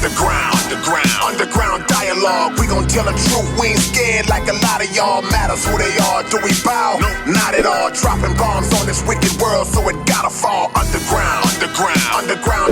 Underground dialogue. We gon' tell the truth. We ain't scared like a lot of y'all. Matters who they are. Do we bow? No, not at all. Dropping bombs on this wicked world, so it gotta fall. Underground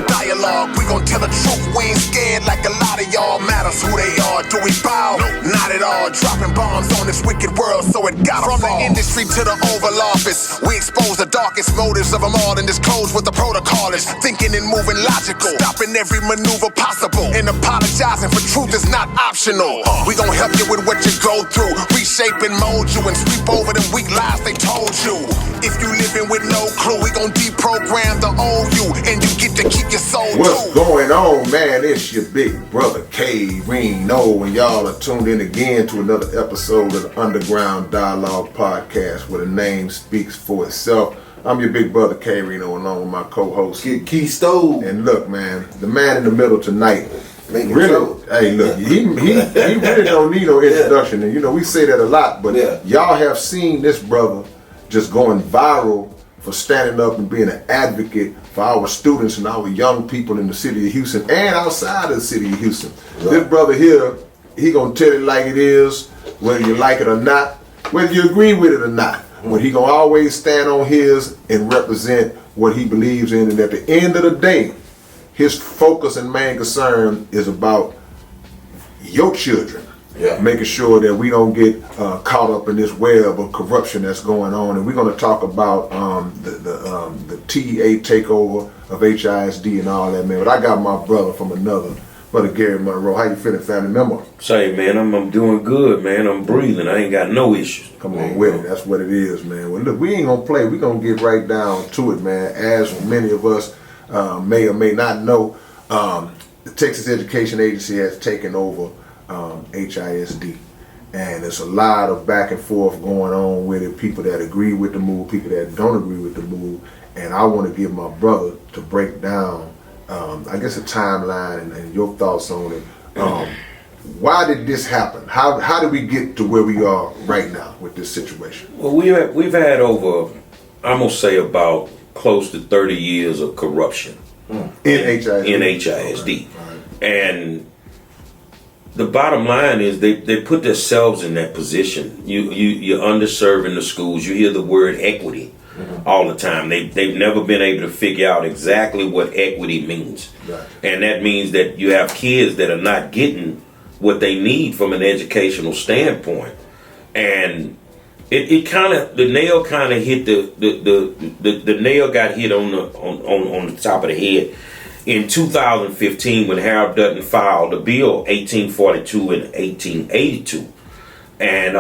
dialogue. We gon' tell the truth. We ain't scared like a lot of y'all. Matters who they are. Do we bow? No, not at all. Dropping bombs on this wicked world, so it gotta fall. From the industry to the Oval Office, we expose the darkest motives of them all and disclose what the protocol is. Thinking and moving logical, stopping every maneuver possible, and apologizing for truth is not optional. We gon' help you with what you go through, reshape and mold you, and sweep over them weak lies they told you. If you living with no clue, we gon' deprogram the old you, and you get to keep your soul too. What's going on, man? It's your big brother K-RINO, and y'all are tuned in again to another episode of the Underground Dialogue Podcast, where the name speaks for itself. I'm your big brother K-RINO, along with my co-host Key Stove. And look, man, the man in the middle tonight. Really? Hey, look, he really don't need no introduction. And you know, we say that a lot, but y'all have seen this brother just going viral for standing up and being an advocate for our students and our young people in the city of Houston and outside of the city of Houston. Right. This brother here, he gonna tell it like it is, whether you like it or not, whether you agree with it or not. But he gonna always stand on his and represent what he believes in, and at the end of the day, his focus and main concern is about your children. Yeah. Making sure that we don't get caught up in this web of corruption that's going on. And we're going to talk about the TEA takeover of HISD and all that, man. But I got my brother from another, brother Gerry Monroe. How you feeling, family member? Say, man, I'm doing good, man. I'm breathing. I ain't got no issues. Come on with it. That's what it is, man. Well, look, we ain't going to play. We're going to get right down to it, man. As many of us may or may not know, the Texas Education Agency has taken over HISD, and there's a lot of back and forth going on with it. People that agree with the move, people that don't agree with the move, and I want to give my brother to break down I guess a timeline and your thoughts on it. Why did this happen? How did we get to where we are right now with this situation? Well, we've had over, I'm gonna say, about close to 30 years of corruption in HISD. Okay. And the bottom line is they put themselves in that position. You're underserving the schools. You hear the word equity all the time. They've never been able to figure out exactly what equity means. Right. And that means that you have kids that are not getting what they need from an educational standpoint. And it kind of, the nail kind of hit the nail got hit on the top of the head in 2015 when Harold Dutton filed the bill 1842 and 1882. And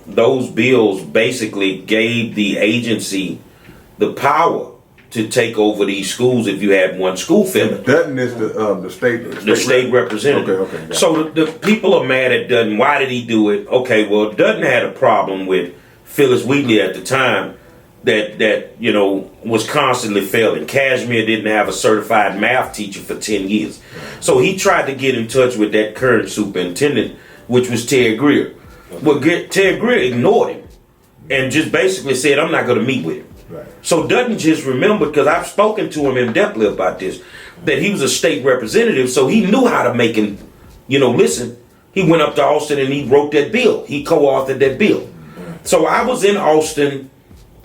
those bills basically gave the agency the power to take over these schools if you had one school failure. Dutton is the state representative. Okay. So the people are mad at Dutton. Why did he do it? Okay, well, Dutton had a problem with Phyllis Wheatley at the time that you know was constantly failing. Cashmere didn't have a certified math teacher for 10 years. So he tried to get in touch with that current superintendent, which was Ted Greer. Well, Ted Greer ignored him and just basically said, I'm not going to meet with him. Right. So Dutton just remembered, because I've spoken to him in depth about this, that he was a state representative, so he knew how to make him, listen. He went up to Austin and he wrote that bill. He co-authored that bill. So I was in Austin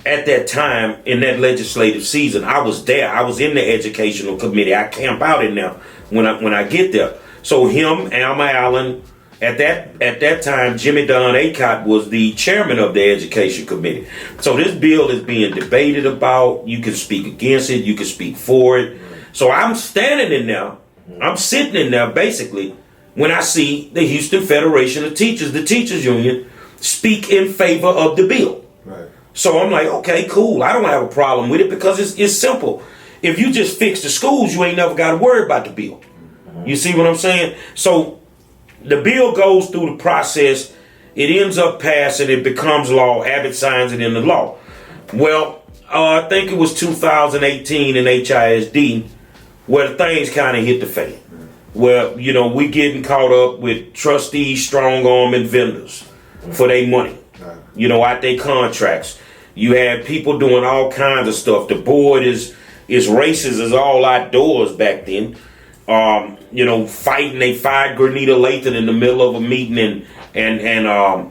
at that time in that legislative season. I was there. I was in the educational committee. I camp out in there when I get there. So him, Alma Allen, at that time, Jimmy Don Acott was the chairman of the education committee. So this bill is being debated about. You can speak against it. You can speak for it. So I'm standing in there. I'm sitting in there basically when I see the Houston Federation of Teachers, the teachers union, speak in favor of the bill. Right. So I'm like, okay, cool. I don't have a problem with it because it's simple. If you just fix the schools, you ain't never got to worry about the bill. You see what I'm saying? So the bill goes through the process. It ends up passing. It becomes law. Abbott signs it into law. Well, I think it was 2018 in HISD where things kind of hit the fan. Where, we getting caught up with trustees, strong-arming vendors for their money, out their contracts. You have people doing all kinds of stuff. The board is racist as all outdoors back then. fighting. They fired Grenita Lathan in the middle of a meeting and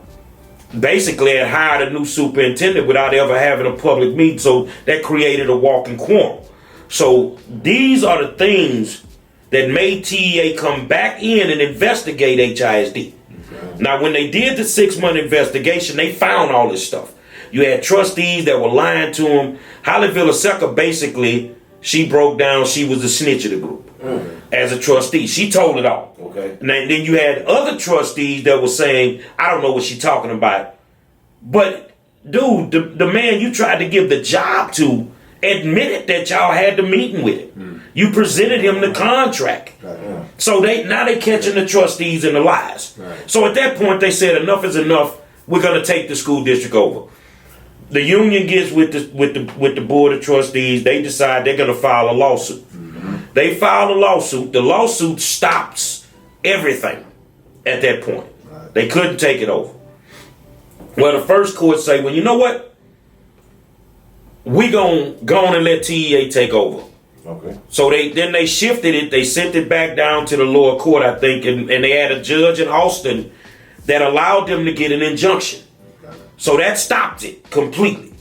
basically had hired a new superintendent without ever having a public meeting. So that created a walking quorum. So these are the things that made TEA come back in and investigate HISD. Okay. Now, when they did the 6-month investigation, they found all this stuff. You had trustees that were lying to them. Holly Villaseca, basically, she broke down, she was the snitch of the group as a trustee. She told it all. Okay. And then you had other trustees that were saying, I don't know what she's talking about. But, dude, the man you tried to give the job to admitted that y'all had the meeting with him. You presented him the contract. So now they catching the trustees in the lies. Right. So at that point they said enough is enough. We're gonna take the school district over. The union gets with the board of trustees. They decide they're gonna file a lawsuit. They file a lawsuit. The lawsuit stops everything at that point. Right. They couldn't take it over. Well, the first court say, well, you know what? We gonna go on and let TEA take over. Okay. So they shifted it. They sent it back down to the lower court, I think, and they had a judge in Austin that allowed them to get an injunction. So that stopped it completely.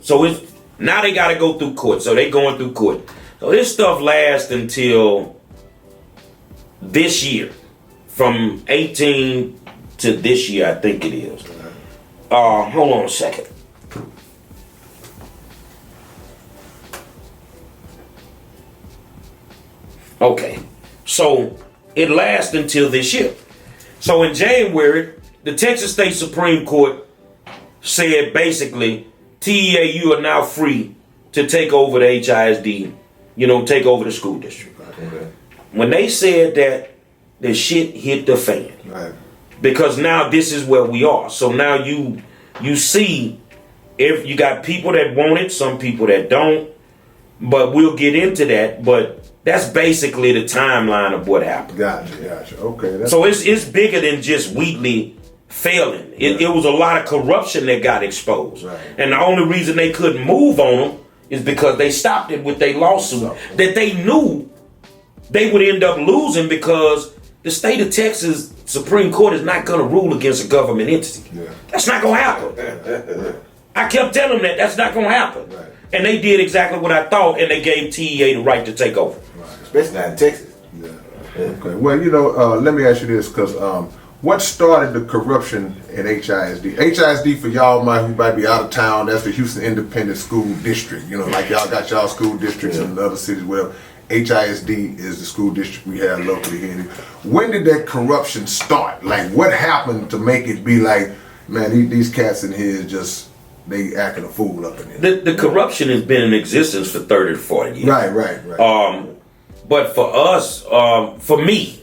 So now they got to go through court. So they going through court. So this stuff lasts until this year, from 18 to this year, I think it is. Hold on a second. Okay, so it lasts until this year. So in January, the Texas State Supreme Court said basically, TEA, you are now free to take over the HISD, take over the school district. Okay. When they said that, the shit hit the fan. Right. Because now this is where we are. So now you see, if you got people that want it, some people that don't, but we'll get into that. But that's basically the timeline of what happened. Gotcha. Okay. So it's bigger than just Wheatley failing. It was a lot of corruption that got exposed. Right. And the only reason they couldn't move on them is because they stopped it with their lawsuit that they knew they would end up losing, because the state of Texas Supreme Court is not going to rule against a government entity. Yeah. That's not going to happen. I kept telling them that's not going to happen. Right. And they did exactly what I thought, and they gave TEA the right to take over. Right. Especially not in Texas. Yeah. Okay. Well, let me ask you this, because what started the corruption at HISD? HISD, for y'all who might be out of town, that's the Houston Independent School District. Like y'all got y'all school districts in other cities. Well, HISD is the school district we have locally here. When did that corruption start? Like, what happened to make it be like, man, these cats in here just, they acting a fool up in here? The corruption has been in existence for 30 to 40 years. Right. But for us, for me,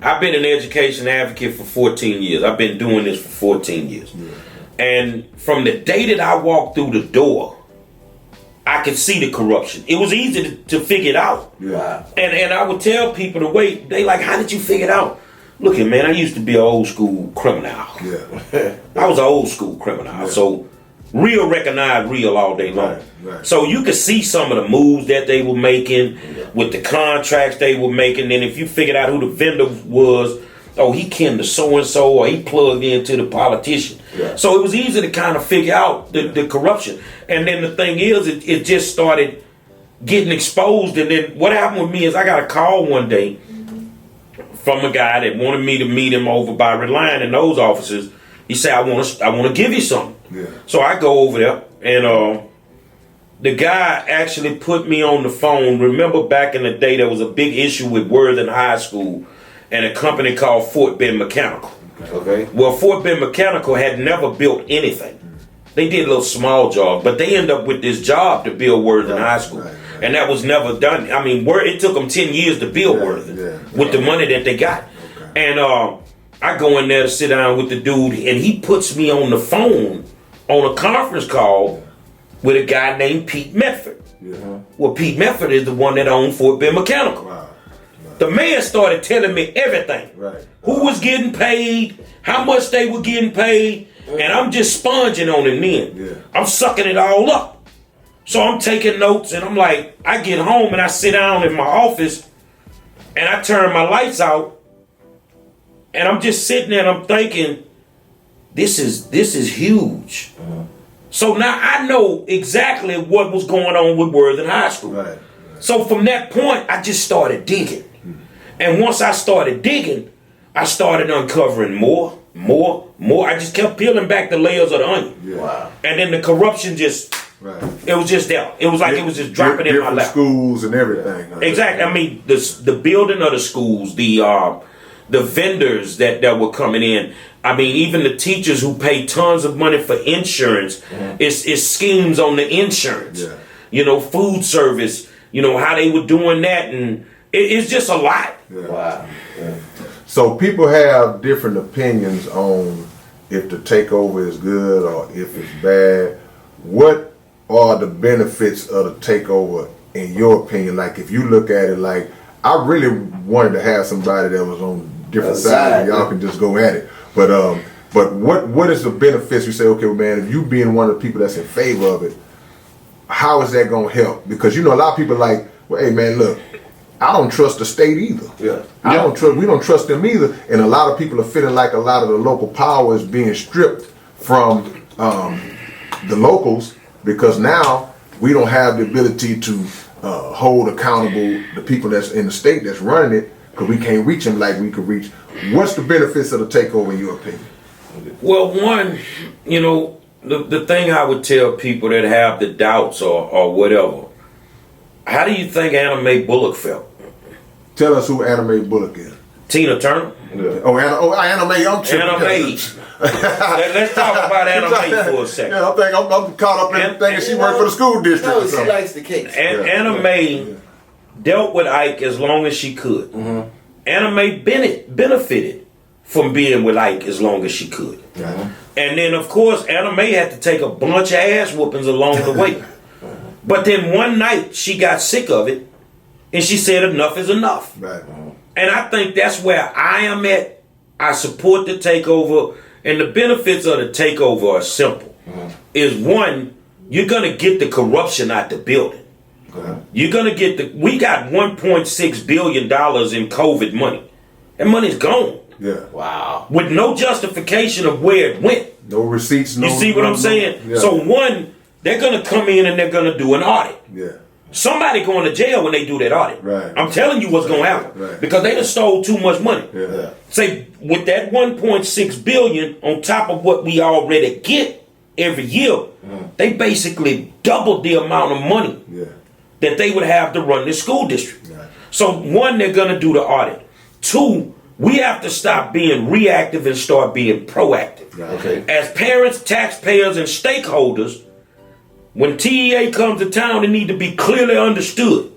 I've been an education advocate for 14 years. I've been doing this for 14 years. Yeah. And from the day that I walked through the door, I could see the corruption. It was easy to figure it out. Yeah. And I would tell people to wait. They like, how did you figure it out? Look at, man, I used to be an old school criminal. Yeah. I was an old school criminal. Yeah. So real recognize real all day long. Right. So you could see some of the moves that they were making with the contracts they were making. And if you figured out who the vendor was, oh, he kin to so-and-so, or he plugged into the politician. Yeah. So it was easy to kind of figure out the corruption. And then the thing is, it just started getting exposed. And then what happened with me is I got a call one day from a guy that wanted me to meet him over by Reliant in those offices. He said, I want to give you something. Yeah. So I go over there, and the guy actually put me on the phone. Remember back in the day, there was a big issue with Worthing High School and a company called Fort Bend Mechanical. Okay. Well, Fort Bend Mechanical had never built anything. They did a little small job, but they ended up with this job to build Worthing High School. Right. And that was never done. I mean, it took them 10 years to build Worthing with the money that they got. Okay. And I go in there to sit down with the dude, and he puts me on the phone on a conference call with a guy named Pete Medford. Yeah. Well, Pete Medford is the one that owned Fort Bend Mechanical. Wow. The man started telling me everything. Right. Who was getting paid, how much they were getting paid, and I'm just sponging on it then. Yeah. I'm sucking it all up. So I'm taking notes, and I'm like, I get home and I sit down in my office, and I turn my lights out, and I'm just sitting there and I'm thinking, this is huge. So now I know exactly what was going on with Worthing High School. Right. So from that point, I just started digging. And once I started digging, I started uncovering more. I just kept peeling back the layers of the onion. Yeah. Wow. And then the corruption just, it was just there. It was like it was just dropping in my lap. Schools and everything. Exactly. I mean, the building of the schools, the vendors that were coming in. I mean, even the teachers who pay tons of money for insurance, it's schemes on the insurance. Yeah. You know, food service, you know, how they were doing that, and it's just a lot. Yeah. Wow. Yeah. So people have different opinions on if the takeover is good or if it's bad. What are the benefits of the takeover in your opinion? Like, if you look at it, like, I really wanted to have somebody that was on different sides. Y'all can just go at it. But what is the benefits? You say, okay, well, man, if you being one of the people that's in favor of it, how is that gonna help? Because, you know, a lot of people are like, well, hey, man, look, I don't trust the state either. Yeah. We don't trust them either. And a lot of people are feeling like a lot of the local power is being stripped from the locals, because now we don't have the ability to hold accountable the people that's in the state that's running it, because we can't reach them like we could reach. What's the benefits of the takeover in your opinion? Well, one, you know, the thing I would tell people that have the doubts or whatever, how do you think Anna Mae Bullock felt? Tell us who Anna Mae Bullock is. Tina Turner. Yeah. Anna Mae. I'm tripping. Anna Mae. Let's talk about Anna Mae for a second. Yeah, I'm caught up in thinking she worked for the school district. No, she likes the case. Anna Mae dealt with Ike as long as she could. Mm-hmm. Anna Mae benefited from being with Ike as long as she could. Mm-hmm. And then, of course, Anna Mae had to take a bunch of ass whoopings along the way. But then one night she got sick of it, and she said enough is enough. Right. And I think that's where I am at. I support the takeover, and the benefits of the takeover are simple. Is one, you're gonna get the corruption out the building. You're gonna get we got $1.6 billion in COVID money. That money's gone. Yeah. Wow. With no justification of where it went. No receipts. You see what I'm saying? Yeah. So one, they're gonna come in and they're gonna do an audit. Yeah. Somebody going to jail when they do that audit. Right. I'm telling you what's gonna happen. Right. Because they done stole too much money. Yeah. Say with that 1.6 billion on top of what we already get every year, they basically doubled the amount of money that they would have to run this school district. Right. So one, they're gonna do the audit. Two, we have to stop being reactive and start being proactive. Right. Okay. As parents, taxpayers, and stakeholders, when TEA comes to town, it need to be clearly understood.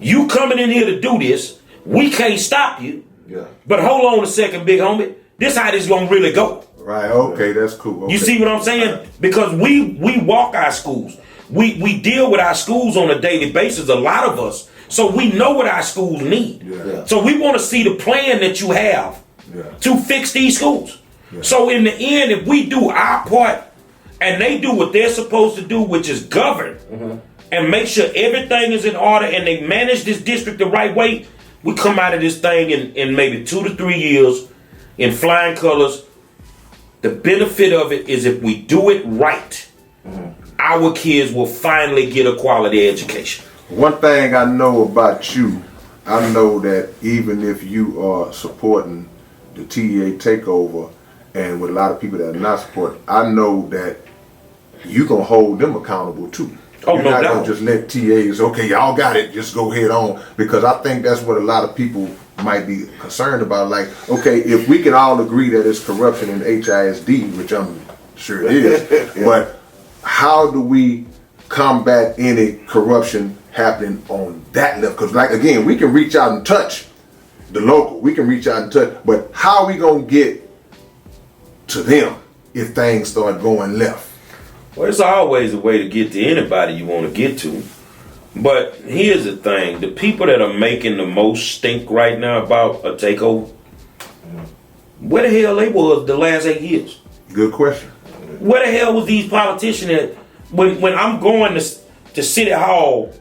You coming in here to do this, we can't stop you. Yeah. But hold on a second, big homie. This how this gonna really go. Right, okay, that's cool. Okay. You see what I'm saying? Right. Because we walk our schools. We deal with our schools on a daily basis, a lot of us. So we know what our schools need. Yeah. So we want to see the plan that you have to fix these schools. Yeah. So in the end, if we do our part and they do what they're supposed to do, which is govern and make sure everything is in order and they manage this district the right way, we come out of this thing in maybe 2 to 3 years in flying colors. The benefit of it is if we do it right, our kids will finally get a quality education. One thing I know about you, I know that even if you are supporting the TEA takeover, and with a lot of people that are not supporting, I know that you're going to hold them accountable too. Oh, You're not going to just let TAs, okay, y'all got it, just go head on. Because I think that's what a lot of people might be concerned about. Like, okay, if we can all agree that it's corruption in HISD, which I'm sure it is, but how do we combat any corruption happening on that level? Because, like, again, we can reach out and touch the local. We can reach out and touch, but how are we going to get to them if things start going left? Well, it's always a way to get to anybody you want to get to. But here's the thing. The people that are making the most stink right now about a takeover, where the hell they was the last 8 years? Good question. Where the hell was these politicians at when I'm going to City Hall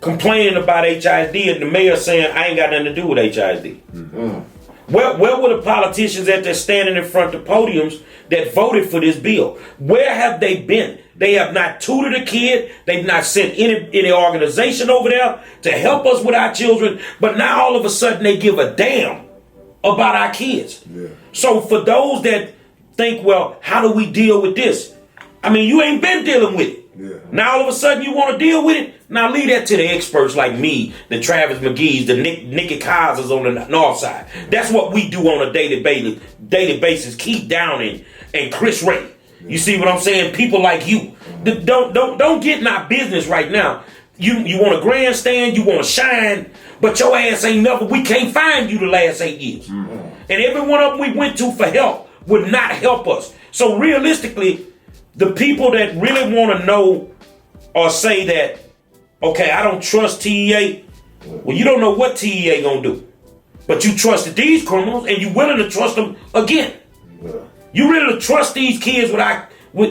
complaining about HID and the mayor saying, I ain't got nothing to do with HID. Mm-hmm. Where were the politicians that they're standing in front of podiums that voted for this bill? Where have they been? They have not tutored a kid. They've not sent any organization over there to help us with our children. But now all of a sudden they give a damn about our kids. Yeah. So for those that think, well, how do we deal with this? I mean, you ain't been dealing with it. Yeah. Now all of a sudden you want to deal with it? Now leave that to the experts like me, the Travis McGee's, the Nikki Kaisers on the north side. That's what we do on a daily basis. Keith Downing and Chris Ray. You see what I'm saying? People like you. Don't get in our business right now. You want a grandstand, you want to shine, but your ass ain't never, we can't find you the last 8 years. Mm-hmm. And every one of them we went to for help would not help us. So realistically, the people that really want to know or say that, okay, I don't trust TEA, well, you don't know what TEA gonna do. But you trusted these criminals and you willing to trust them again. Yeah. You really trust these kids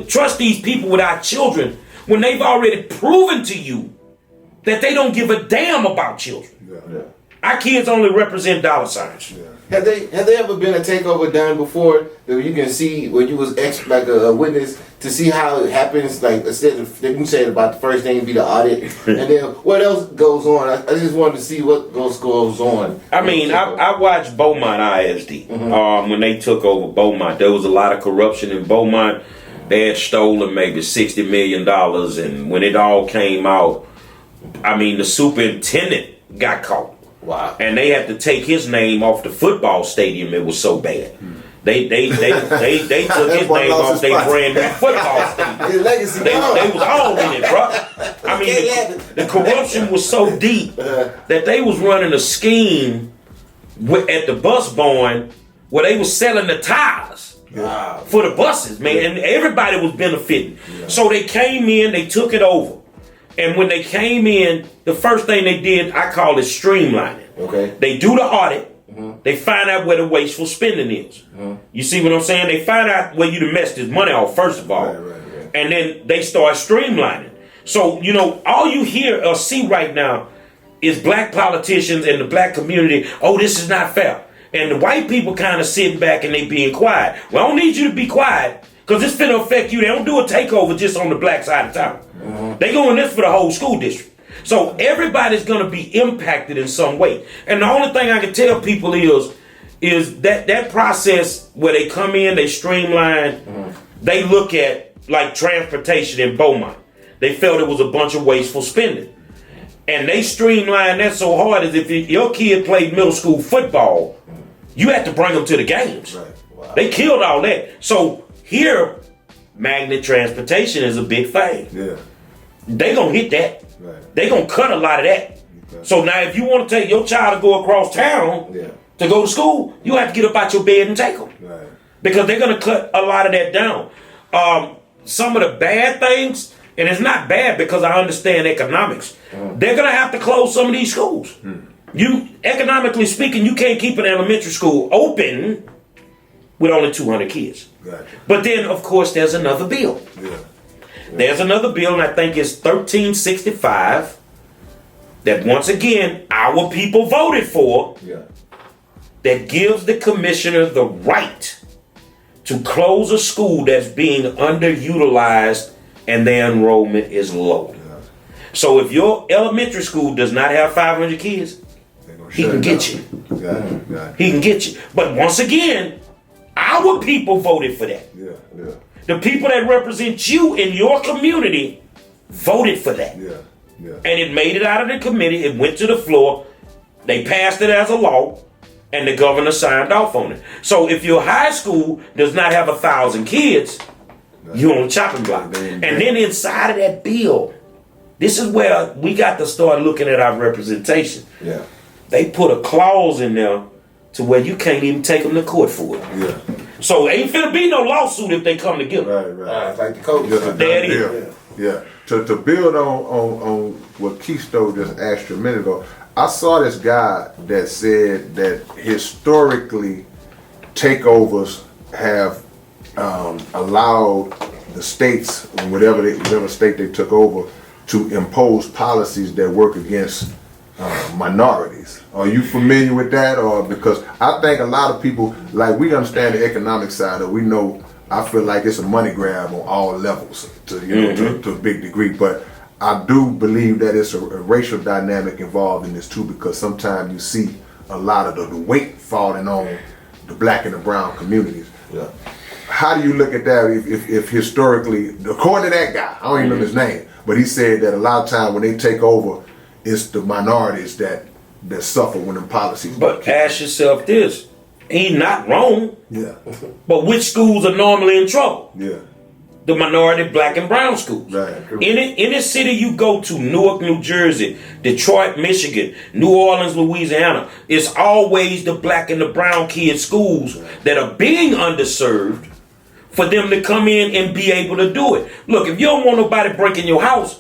trust these people with our children when they've already proven to you that they don't give a damn about children. Yeah. Yeah. Our kids only represent dollar signs. Yeah. Have they ever been a takeover done before that you can see when you was like a witness to see how it happens? Like instead of you said about the first thing be the audit, and then what else goes on? I just wanted to see what goes on. I mean, I watched Beaumont ISD when they took over Beaumont. There was a lot of corruption in Beaumont. They had stolen maybe $60 million, and when it all came out, I mean, the superintendent got caught. Wow! And they had to take his name off the football stadium. It was so bad. They took his name off their brand new football stadium. His legacy. They was all in it, bro. I mean, the corruption was so deep that they was running a scheme at the bus barn where they was selling the tires for the buses, man, and everybody was benefiting. Yeah. So they came in, they took it over. And when they came in, the first thing they did, I call it streamlining. Okay. They do the audit. Mm-hmm. They find out where the wasteful spending is. Mm-hmm. You see what I'm saying? They find out where you done messed this money off, first of all. Right. And then they start streamlining. So, all you hear or see right now is black politicians and the black community, oh, this is not fair. And the white people kind of sitting back and they being quiet. Well, I don't need you to be quiet because it's finna affect you. They don't do a takeover just on the black side of town. Mm-hmm. They doing this for the whole school district. So everybody's going to be impacted in some way. And the only thing I can tell people is that process where they come in, they streamline, they look at like transportation in Beaumont. They felt it was a bunch of wasteful spending. And they streamline that so hard as if your kid played middle school football, you had to bring them to the games. Right. Wow. They killed all that. So here, magnet transportation is a big thing. Yeah. They gonna hit that. Right. They gonna cut a lot of that. Okay. So now if you want to take your child to go across town to go to school, you have to get up out your bed and take them. Right. Because they're gonna cut a lot of that down. Some of the bad things, and it's not bad because I understand economics, they're gonna have to close some of these schools. You, economically speaking, you can't keep an elementary school open with only 200 kids. Gotcha. But then, of course, there's another bill. Yeah. There's another bill, and I think it's 1365, that once again, our people voted for, that gives the commissioner the right to close a school that's being underutilized and their enrollment is low. Yeah. So if your elementary school does not have 500 kids, he can get you. He can get you. But once again, our people voted for that. Yeah. The people that represent you in your community voted for that. And it made it out of the committee. It went to the floor. They passed it as a law. And the governor signed off on it. So if your high school does not have 1,000 kids, you're on the chopping block. And then inside of that bill, this is where we got to start looking at our representation. Yeah. They put a clause in there to where you can't even take them to court for it. Yeah. So ain't finna be no lawsuit if they come together. Right. Like the coach. Yeah. To build on what Keisto just asked you a minute ago, I saw this guy that said that historically takeovers have allowed the states, whatever state they took over, to impose policies that work against minorities. Are you familiar with that? Or because I think a lot of people, like, we understand the economic side, or we know, I feel like it's a money grab on all levels to a big degree, but I do believe that it's a racial dynamic involved in this too, because sometimes you see a lot of the weight falling on the black and the brown communities. Yeah. How do you look at that if historically, according to that guy, I don't even know his name, but he said that a lot of times when they take over, it's the minorities that suffer when them policies. But ask yourself this: he's not wrong. Yeah. But which schools are normally in trouble? Yeah. The minority black and brown schools. Right. Any city you go to, Newark, New Jersey, Detroit, Michigan, New Orleans, Louisiana, it's always the black and the brown kids schools that are being underserved for them to come in and be able to do it. Look, if you don't want nobody breaking your house,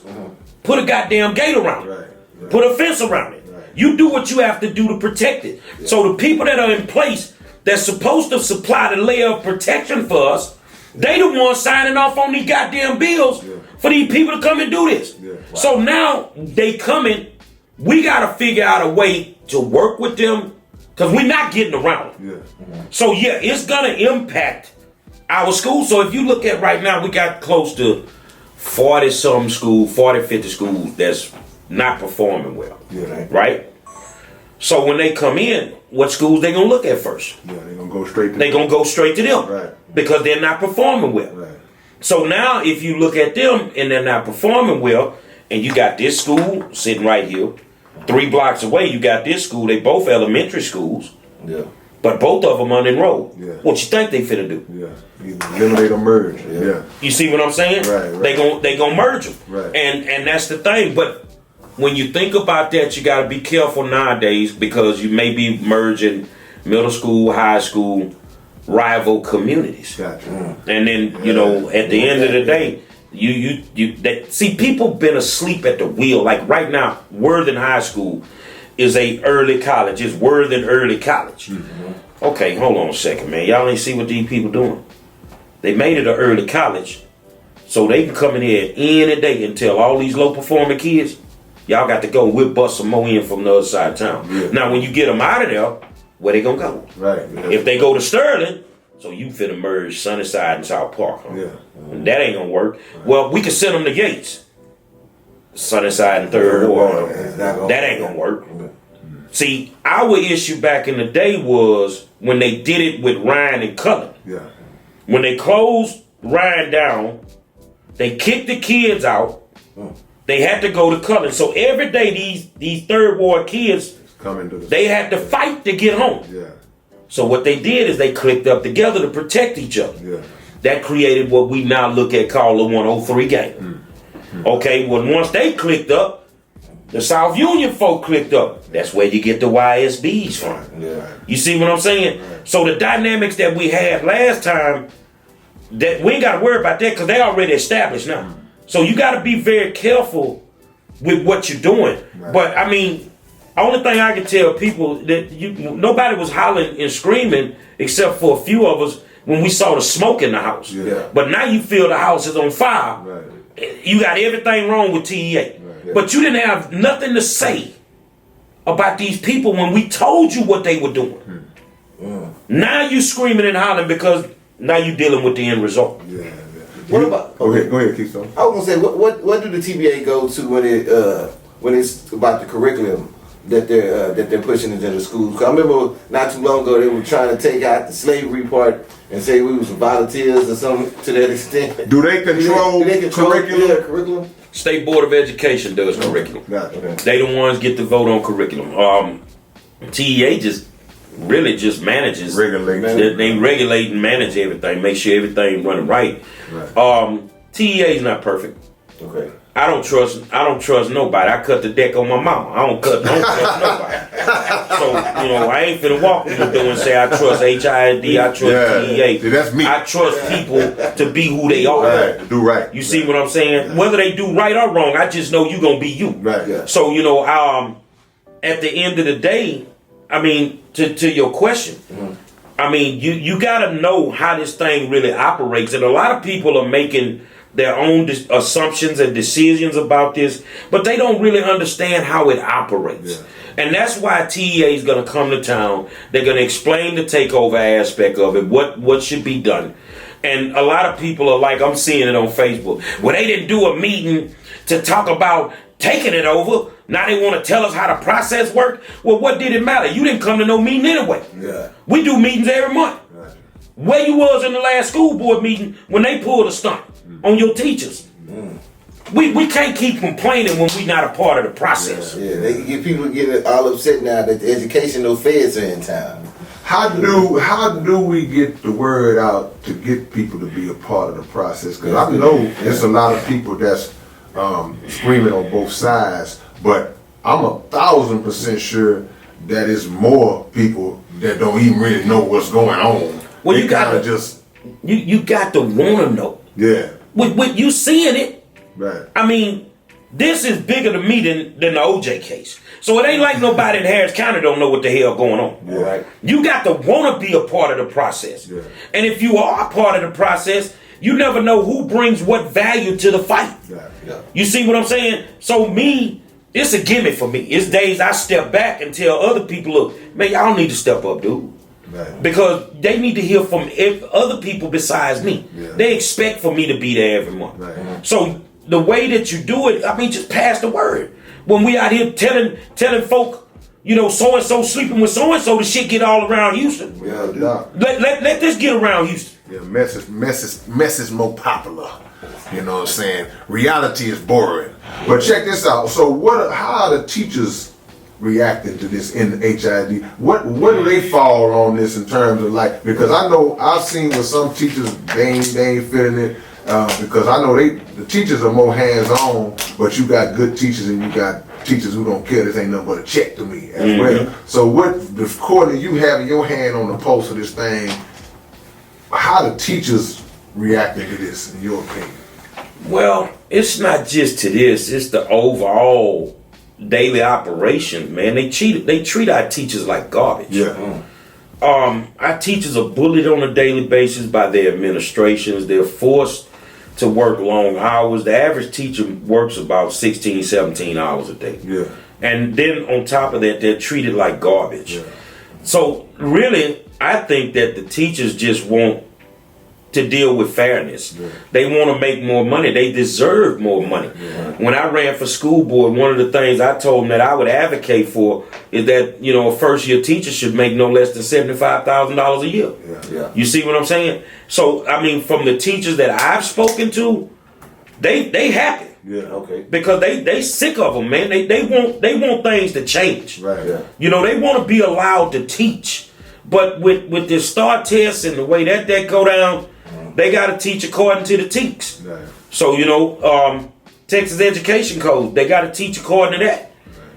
put a goddamn gate around it. Right. Put a fence around it. Right. You do what you have to do to protect it. Yeah. So the people that are in place that's supposed to supply the layer of protection for us, they the ones signing off on these goddamn bills for these people to come and do this. Yeah. Wow. So now they coming, we gotta figure out a way to work with them, because we're not getting around them. Yeah. So yeah, it's gonna impact our schools. So if you look at right now, we got close to 40 schools, 40, 50 schools that's not performing well. Yeah. Right? So when they come in, what schools they gonna look at first? Yeah, they're gonna go straight to They gonna go straight to them. Right. Because they're not performing well. Right. So now if you look at them and they're not performing well, and you got this school sitting right here, 3 blocks away, you got this school, they both elementary schools. Yeah. But both of them unenrolled. Yeah. What you think they finna do? Yeah. Either eliminate or merge. Yeah. You see what I'm saying? Right. They gonna merge them. Right. And that's the thing. But when you think about that, you gotta be careful nowadays, because you may be merging middle school, high school, rival communities. Gotcha. And then, you know, at the end of the day, see, people been asleep at the wheel. Like right now, Worthing High School is a early college. It's Worthing Early College. Mm-hmm. Okay, hold on a second, man. Y'all ain't see what these people doing. They made it an early college so they can come in here any day and tell all these low performing kids, y'all got to go. We'll bust some more in from the other side of town. Yeah. Now, when you get them out of there, where they gonna go? Right. If they go to Sterling, so you finna merge Sunnyside and South Park. Huh? Yeah. And that ain't gonna work. Well, we can send them to Yates. Sunnyside and Third Ward. That ain't gonna work. See, our issue back in the day was when they did it with Ryan and Cullen. Yeah. When they closed Ryan down, they kicked the kids out. They had to go to Cullen. So every day these Third Ward kids, they had to fight to get home. Yeah. So what they did is they clicked up together to protect each other. Yeah. That created what we now look at called the 103 game. Okay, well, once they clicked up, the South Union folk clicked up. That's where you get the YSBs from. Yeah. You see what I'm saying? Right. So the dynamics that we had last time, that we ain't got to worry about that because they already established now. So you got to be very careful with what you're doing. Right. But I mean, only thing I can tell people that nobody was hollering and screaming except for a few of us when we saw the smoke in the house. Yeah. But now you feel the house is on fire. Right. You got everything wrong with TEA. Right. But you didn't have nothing to say about these people when we told you what they were doing. Now you screaming and hollering because now you dealing with the end result. Yeah. What about? Go ahead, Keystone. I was gonna say, what do the TBA go to when it's about the curriculum that they're pushing into the schools? 'Cause I remember not too long ago they were trying to take out the slavery part and say we was volunteers or something to that extent. Do they control curriculum? Yeah, curriculum. State Board of Education does curriculum. Gotcha. Okay. They the ones get to vote on curriculum. TEA just manages. Regulate. They regulate and manage everything, make sure everything running right. TEA is not perfect. Okay. I don't trust nobody. I cut the deck on my mama. I don't trust nobody. So, I ain't finna walk in the door and say I trust HID, I trust TEA. See, that's me. I trust people to be who they are. Right. Do right. You see what I'm saying? Whether they do right or wrong, I just know you gonna be you. Right. Yeah. So, at the end of the day, I mean, to your question, I mean, you gotta know how this thing really operates. And a lot of people are making their own assumptions and decisions about this, but they don't really understand how it operates. Yeah. And that's why TEA is going to come to town. They're going to explain the takeover aspect of it, what should be done. And a lot of people are like, I'm seeing it on Facebook, well, they didn't do a meeting to talk about taking it over. Now they want to tell us how the process worked. Well, what did it matter? You didn't come to no meeting anyway. Yeah. We do meetings every month. Right. Where you was in the last school board meeting when they pulled a stunt on your teachers. We can't keep complaining when we're not a part of the process. Yeah, they get people get all upset now that the educational feds are in town. How do we get the word out to get people to be a part of the process? Because I know there's a lot of people that's screaming on both sides, but I'm 1,000% sure that is more people that don't even really know what's going on. Well, they you got to just you got to want to know. yeah. With you seeing it. Right. I mean, this is bigger to me than the OJ case. So it ain't like nobody in Harris County don't know what the hell going on. Yeah. Right. You got to want to be a part of the process. Yeah. And if you are a part of the process, you never know who brings what value to the fight. Right. Yeah. You see what I'm saying? So me, it's a gimmick for me. It's days I step back and tell other people, look, man, y'all need to step up, dude. Right. Because they need to hear from other people besides me. Yeah. They expect for me to be there every month. Right. So the way that you do it, I mean, just pass the word. When we out here telling folk, you know, so-and-so sleeping with so-and-so, the shit get all around Houston. Yeah, Doc. Let this get around Houston. Yeah, mess is more popular. You know what I'm saying? Reality is boring. But check this out. So how are the teachers reacting to this in the HID? What do they fall on this in terms of like, because I know I've seen with some teachers they ain't feeling it. Because I know the teachers are more hands-on, but you got good teachers and you got teachers who don't care. This ain't nothing but a check to me as well. So according to you having your hand on the pulse of this thing, how the teachers reacting to this, in your opinion? Well, it's not just to this. It's the overall daily operation, man. They treat our teachers like garbage. Yeah. Our teachers are bullied on a daily basis by their administrations. They're forced to work long hours. The average teacher works about 16, 17 hours a day. Yeah. And then on top of that, they're treated like garbage. Yeah. So really, I think that the teachers just want to deal with fairness. Yeah. They want to make more money. They deserve more money. Yeah. When I ran for school board, one of the things I told them that I would advocate for is that, you know, a first year teacher should make no less than $75,000 a year. Yeah. Yeah. You see what I'm saying? So, I mean, from the teachers that I've spoken to, they happy. Yeah, okay. Because they sick of them, man. They want things to change. Right. Yeah. You know, they want to be allowed to teach. But with this STAR test and the way that go down, they got to teach according to the TEKS. Right. So, you know, Texas Education Code, they got to teach according to that.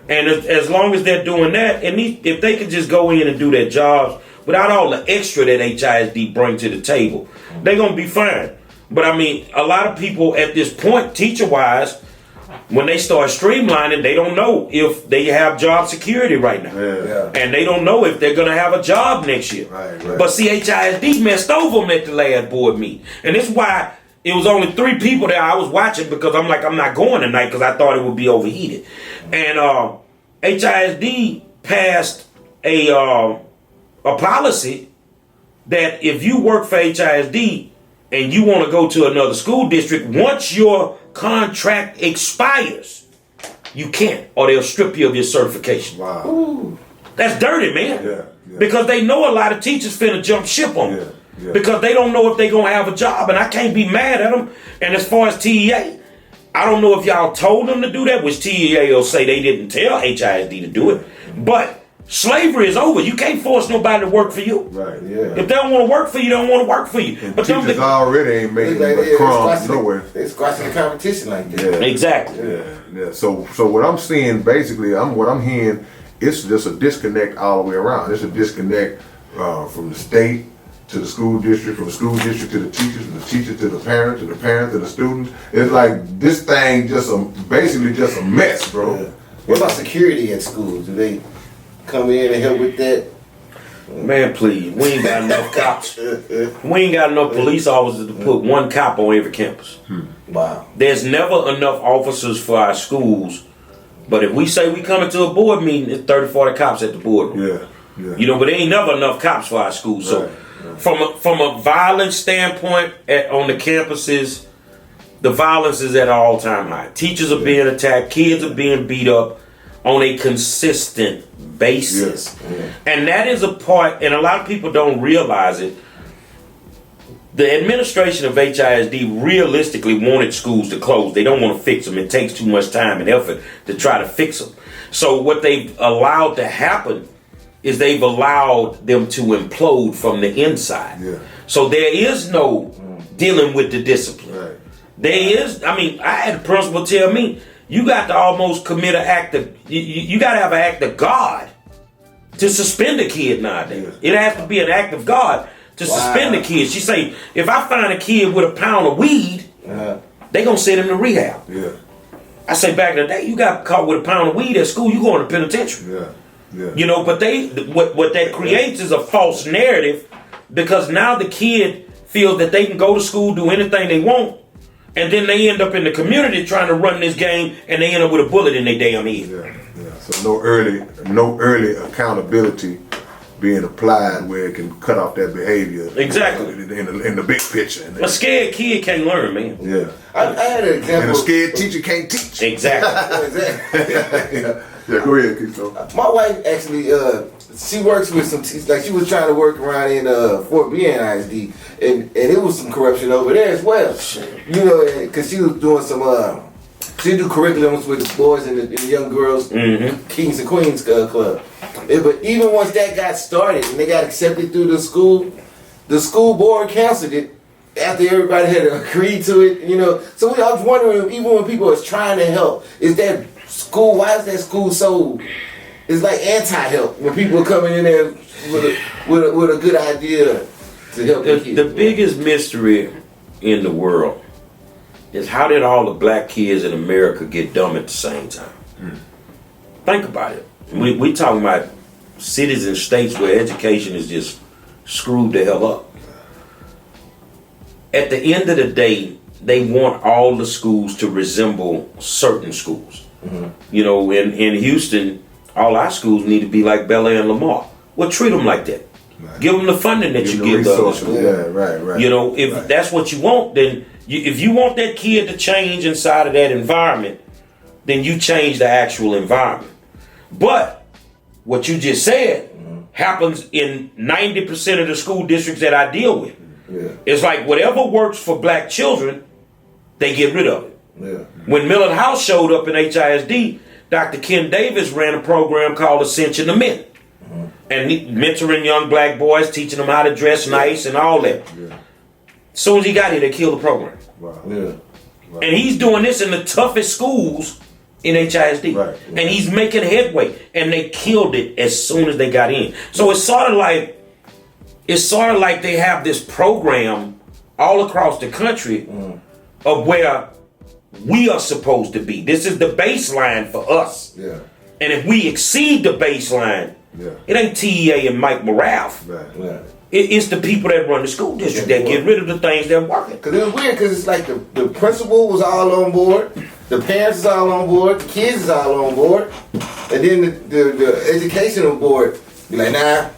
And as long as they're doing that, and if they could just go in and do their jobs without all the extra that HISD bring to the table, they're going to be fine. But, I mean, a lot of people at this point, teacher-wise, when they start streamlining, they don't know if they have job security right now. Yeah. And they don't know if they're going to have a job next year. Right. But see, HISD messed over them at the last board meeting. And that's why it was only 3 people there I was watching, because I'm like, I'm not going tonight because I thought it would be overheated. And HISD passed a policy that if you work for HISD and you want to go to another school district, once your contract expires, you can't, or they'll strip you of your certification. Wow. Ooh. That's dirty, man. Yeah. Because they know a lot of teachers finna jump ship on them. Yeah. Because they don't know if they're going to have a job, and I can't be mad at them. And as far as TEA, I don't know if y'all told them to do that, which TEA will say they didn't tell HISD to do it. But slavery is over. You can't force nobody to work for you. Right, yeah. If they don't want to work for you, they don't want to work for you. And but teachers already ain't making but crumbs nowhere. They're squashing the competition like that. Yeah. Exactly. Yeah. So what I'm seeing, basically, what I'm hearing, it's just a disconnect all the way around. It's a disconnect from the state to the school district, from the school district to the teachers, from the teacher to the parent, to the parent to the students. It's like this thing basically just a mess, bro. Yeah. What about security at schools? Do they come in and help with that? Man, please, we ain't got enough cops. We ain't got enough police officers to put one cop on every campus. Wow. There's never enough officers for our schools. But if we say we coming to a board meeting, it's 30, 40 cops at the boardroom. Yeah. You know, but there ain't never enough cops for our schools. So from a violence standpoint on the campuses, the violence is at an all-time high. Teachers are being attacked. Kids are being beat up on a consistent basis. And that is a part, and a lot of people don't realize it. The administration of HISD realistically wanted schools to close. They don't want to fix them. It takes too much time and effort to try to fix them. So what they've allowed to happen is they've allowed them to implode from the inside. So there is no dealing with the discipline. There is, I had a principal tell me, you got to almost commit an act of, you got to have an act of God to suspend a kid nowadays. It has to be an act of God to suspend a kid. She say, if I find a kid with a pound of weed, they gonna send him to rehab. I say, back in the day, you got caught with a pound of weed at school, you going to penitentiary. You know, but what that creates is a false narrative, because now the kid feels that they can go to school, do anything they want, and then they end up in the community trying to run this game, and they end up with a bullet in their damn head. So no early accountability being applied where it can cut off that behavior. Exactly. In the big picture. A scared kid can't learn, man. I had an example. And a scared teacher can't teach. Exactly. Go ahead, Kiko. My wife actually, she works with some teachers. Like, she was trying to work around in Fort Bend ISD, and it was some corruption over there as well. You know, because she was doing some, she do curriculums with the boys and the young girls, Kings and Queens Club. But even once that got started and they got accepted through the school board canceled it after everybody had agreed to it. You know, so I was wondering, even when people was trying to help, is that school? Why is that school so? It's like anti-help when people are coming in there with a good idea to help the kids. The biggest mystery in the world is, how did all the black kids in America get dumb at the same time? Think about it. We talking about cities and states where education is just screwed the hell up. At the end of the day, they want all the schools to resemble certain schools. You know, in Houston, all our schools need to be like Bel Air and Lamar. Well, treat them like that. Give them the funding that you give the other schools. Right. You know, if that's what you want, then if you want that kid to change inside of that environment, then you change the actual environment. But what you just said happens in 90% of the school districts that I deal with. It's like whatever works for black children, they get rid of it. When Millard House showed up in HISD, Dr. Ken Davis ran a program called Ascension to Men. And mentoring young black boys, teaching them how to dress nice and all that. As soon as he got here, they killed the program. And he's doing this in the toughest schools in HISD. And he's making headway. And they killed it as soon as they got in. So it's sort of like they have this program all across the country of where we are supposed to be. This is the baseline for us. And if we exceed the baseline, it ain't TEA and Mike Morath. It's the people that run the school district that get rid of the things that are working. Because it was weird, because it's like the principal was all on board, the parents is all on board, the kids is all on board, and then the educational board be like, nah.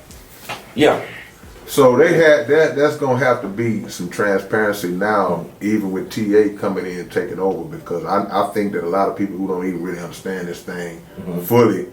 So they had that. That's gonna have to be some transparency now, even with TA coming in and taking over, because I think that a lot of people who don't even really understand this thing fully,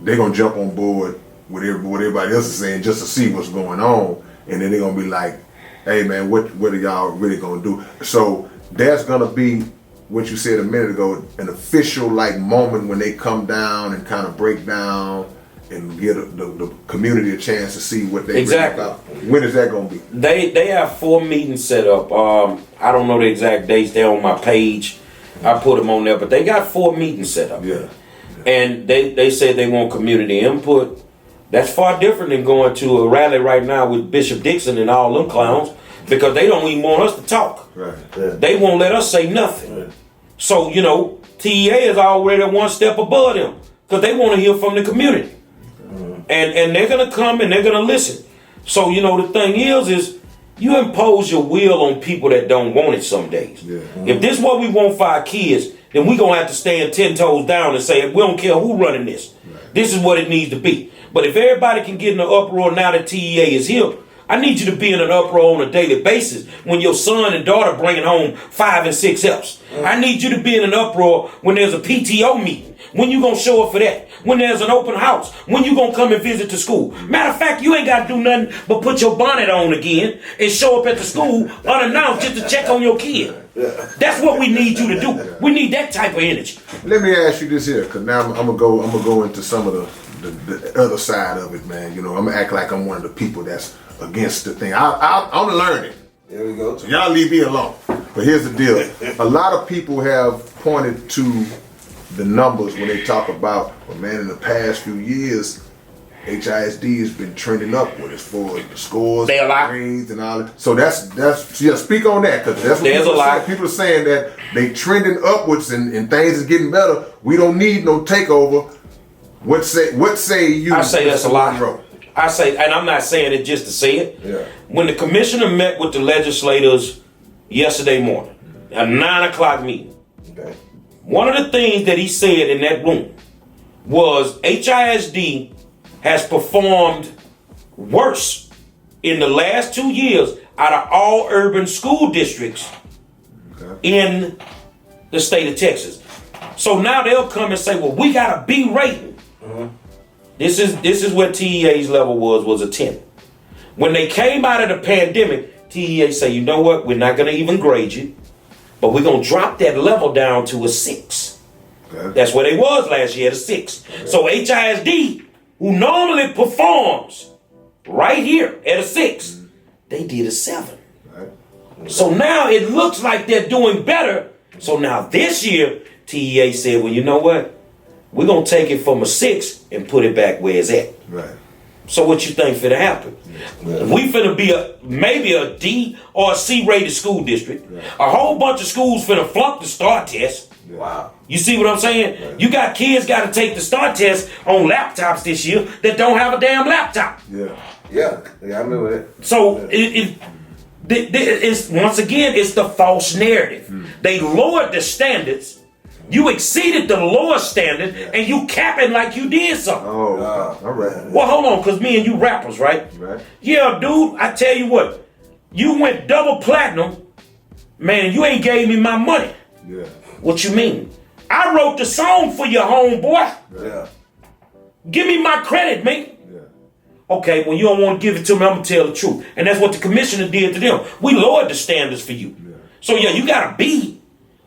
they're gonna jump on board with what everybody else is saying just to see what's going on, and then they're gonna be like, "Hey man, what are y'all really gonna do?" So that's gonna be what you said a minute ago, an official like moment when they come down and kind of break down and give the community a chance to see what they really about. When is that going to be? They have 4 meetings set up. I don't know the exact dates. They're on my page. I put them on there, but they got 4 meetings set up. And they said they want community input. That's far different than going to a rally right now with Bishop Dixon and all them clowns, because they don't even want us to talk. They won't let us say nothing. So, you know, TEA is already one step above them, because they want to hear from the community. And they're gonna come and they're gonna listen. So the thing is you impose your will on people that don't want it some days. Yeah. If this is what we want for our kids, then we gonna have to stand 10 toes down and say we don't care who running this. Right. This is what it needs to be. But if everybody can get in an uproar now that TEA is here, I need you to be in an uproar on a daily basis when your son and daughter bringing home 5 and 6 Fs. I need you to be in an uproar when there's a PTO meeting. When you gonna show up for that? When there's an open house? When you gonna come and visit the school? Matter of fact, you ain't gotta do nothing but put your bonnet on again and show up at the school unannounced just to check on your kid. That's what we need you to do. We need that type of energy. Let me ask you this here, because now I'm gonna go into some of the other side of it, man. I'm gonna act like I'm one of the people that's against the thing. I'm learning. There we go. So y'all leave me alone. But here's the deal. A lot of people have pointed to the numbers when they talk about, well, man, in the past few years, HISD has been trending upward as far as the scores, grades, and all that. So that's speak on that, because that's what people are saying, that they trending upwards and things is getting better. We don't need no takeover. What say you? I say that's a lie. Monroe? I say, and I'm not saying it just to say it. Yeah. When the commissioner met with the legislators yesterday morning, a 9 o'clock meeting, okay, one of the things that he said in that room was HISD has performed worse in the last 2 years out of all urban school districts in the state of Texas. So now they'll come and say, well, we got a B rating. This is what TEA's level was a 10. When they came out of the pandemic, TEA say, you know what, we're not going to even grade you, but we're going to drop that level down to a 6. Okay. That's where they was last year, at a 6. Okay. So HISD, who normally performs right here at a 6, they did a 7. Right. So now it looks like they're doing better. So now this year, TEA said, well, you know what? We're going to take it from a 6 and put it back where it's at. Right. So what you think finna happen? Yeah. We finna be maybe a D or a C rated school district. Right. A whole bunch of schools finna flunk the STAR test. Yeah. Wow. You see what I'm saying? Right. You got kids got to take the STAR test on laptops this year that don't have a damn laptop. Yeah. Yeah, I remember that. So it's once again, it's the false narrative. They lowered the standards. You exceeded the lower standard, and you capping like you did something. Oh, all right. Well, hold on, because me and you rappers, right? Right. Yeah, dude, I tell you what. You went double platinum. Man, you ain't gave me my money. Yeah. What you mean? I wrote the song for your homeboy. Yeah. Give me my credit, man. Yeah. Okay, well, you don't want to give it to me, I'm going to tell the truth. And that's what the commissioner did to them. We lowered the standards for you. Yeah. So, yeah, you got a B.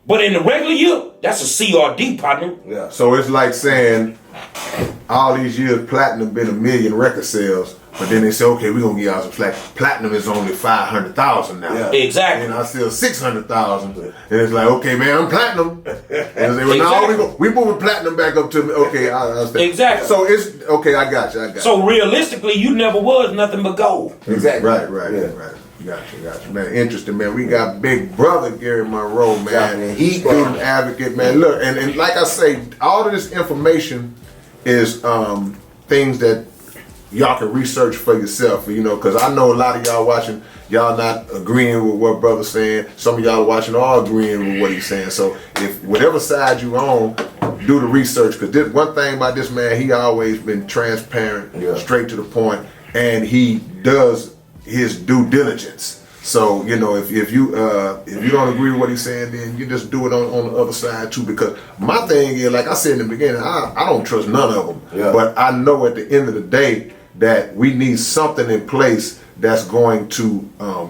But in the regular year, that's a C or D, partner. Yeah. So it's like saying all these years platinum been 1 million record sales, but then they say, okay, we're gonna give y'all some slack. Platinum is only 500,000 now. Yeah. Exactly. And I sell 600,000. And it's like, okay, man, I'm platinum. And they say, well, no, we moving platinum back up to me. Okay, I understand. Exactly. So it's okay. I got you. So realistically, you never was nothing but gold. Exactly. Right. Gotcha, man. Interesting, man. We got big brother Gerry Monroe, man. He's student advocate, man. Look, and like I say, all of this information is things that y'all can research for yourself, because I know a lot of y'all watching, y'all not agreeing with what brother's saying. Some of y'all watching are agreeing with what he's saying. So if whatever side you on, do the research, because this one thing about this man, he always been transparent, straight to the point, and he does his due diligence. So if you don't agree with what he's saying, then you just do it on the other side too. Because my thing is, like I said in the beginning, I don't trust none of them. Yeah. But I know at the end of the day that we need something in place that's going to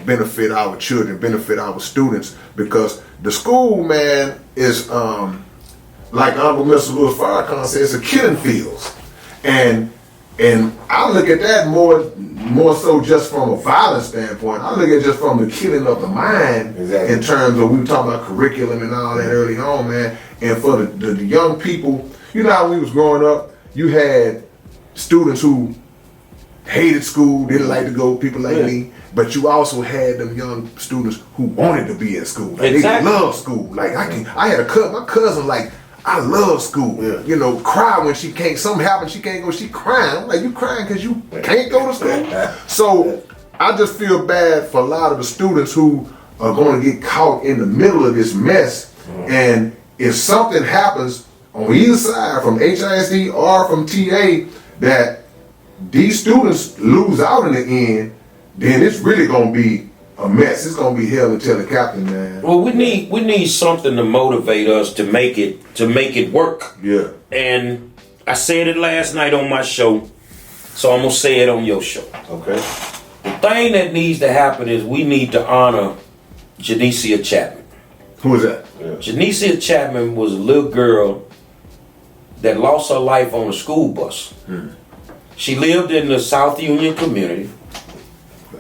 benefit our children, benefit our students. Because the school, man, is like Honorable Mr. Louis Farrakhan says, it's a killing fields, and I look at that more so just from a violence standpoint. I look at it just from the killing of the mind. Exactly. In terms of, we were talking about curriculum and all that early on, man. And for the young people, how we was growing up, you had students who hated school, didn't like to go, people like me. But you also had them young students who wanted to be in school. Like, exactly. They loved school. Like I had my cousin, like, I love school. Yeah. You know, cry when she can't, something happens, she can't go, she crying. I'm like, you crying because you can't go to school? So I just feel bad for a lot of the students who are going to get caught in the middle of this mess. And if something happens on either side, from HISD or from TA, that these students lose out in the end, then it's really going to be a mess. It's gonna be hell to tell the captain, man. Well, we need something to motivate us to make it work. Yeah. And I said it last night on my show, so I'm gonna say it on your show. Okay. The thing that needs to happen is we need to honor Janicia Chapman. Who is that? Yeah. Janicia Chapman was a little girl that lost her life on a school bus. She lived in the South Union community.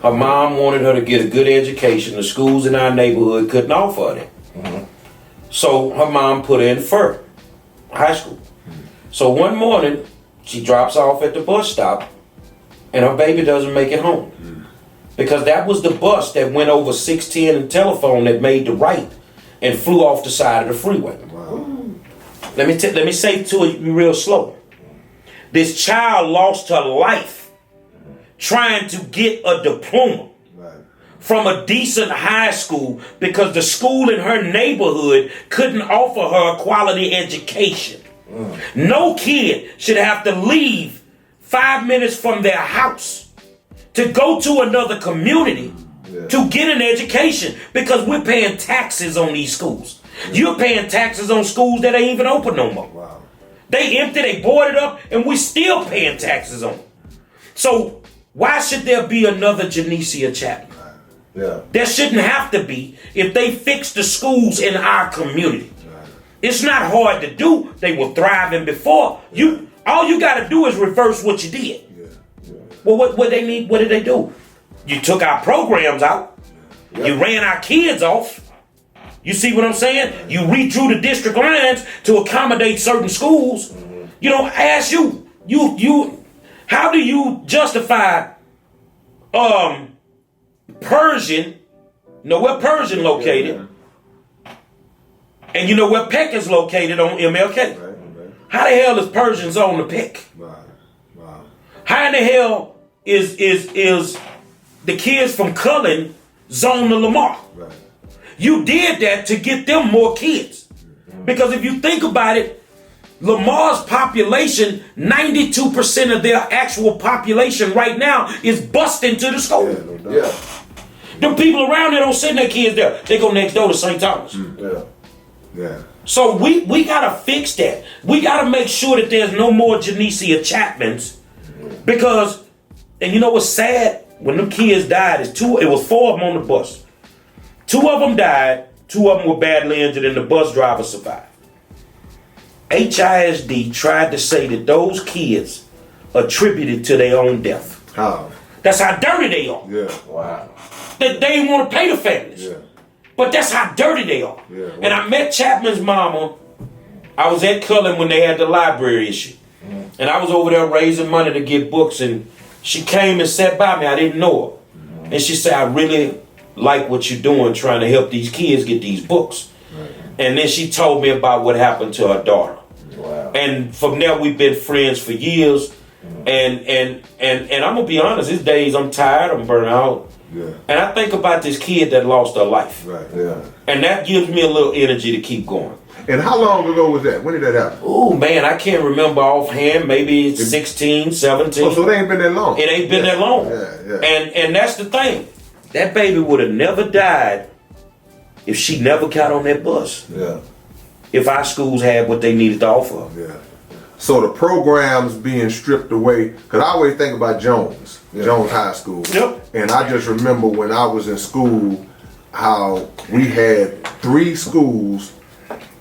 Her mom wanted her to get a good education. The schools in our neighborhood couldn't offer her that. So her mom put her in Fur High School. So one morning, she drops off at the bus stop, and her baby doesn't make it home. Because that was the bus that went over 610 and telephone that made the right and flew off the side of the freeway. Wow. Let me say to you real slow. This child lost her life trying to get a diploma from a decent high school because the school in her neighborhood couldn't offer her a quality education. No kid should have to leave 5 minutes from their house to go to another community to get an education because we're paying taxes on these schools. You're paying taxes on schools that ain't even open no more. Wow. They empty, they boarded up, and we're still paying taxes on them. So why should there be another Janicia Chapman? Yeah. There shouldn't have to be if they fix the schools in our community. It's not hard to do. They were thriving before. All you got to do is reverse what you did. Well, what did they do? You took our programs out. You ran our kids off. You see what I'm saying? You redrew the district lines to accommodate certain schools. You know, I ask you, how do you justify Persian? You know where Persian located? And you know where Peck is located on MLK? Right. How the hell is Persian zone to Peck? Wow. How in the hell is the kids from Cullen zone to Lamar? Right. You did that to get them more kids. Because if you think about it, Lamar's population, 92% of their actual population right now is busting to the school. Yeah, no doubt. Them people around there don't send their kids there. They go next door to St. Thomas. Yeah. So we gotta fix that. We gotta make sure that there's no more Janicia Chapmans, because, and you know what's sad? When them kids died, it was 4 of them on the bus. 2 of them died, 2 of them were badly injured, and the bus driver survived. HISD tried to say that those kids attributed to their own death. How? That's how dirty they are. Yeah. Wow. That they didn't want to pay the families. Yeah. But that's how dirty they are. Yeah, And I met Chapman's mama. I was at Cullen when they had the library issue. And I was over there raising money to get books, and she came and sat by me. I didn't know her. And she said, I really like what you're doing, trying to help these kids get these books. And then she told me about what happened to her daughter. Wow. And from there we've been friends for years. And I'm gonna be honest, these days I'm tired, I'm burnt out. Yeah. And I think about this kid that lost her life. Right. Yeah. And that gives me a little energy to keep going. And how long ago was that? When did that happen? Oh man, I can't remember offhand. Maybe it's 16, 17. Oh, so it ain't been that long. It ain't been that long. Yeah. And that's the thing. That baby would have never died if she never got on that bus. Yeah. If our schools had what they needed to offer. Yeah. So the programs being stripped away, because I always think about Jones High School. Yep. And I just remember when I was in school, how we had 3 schools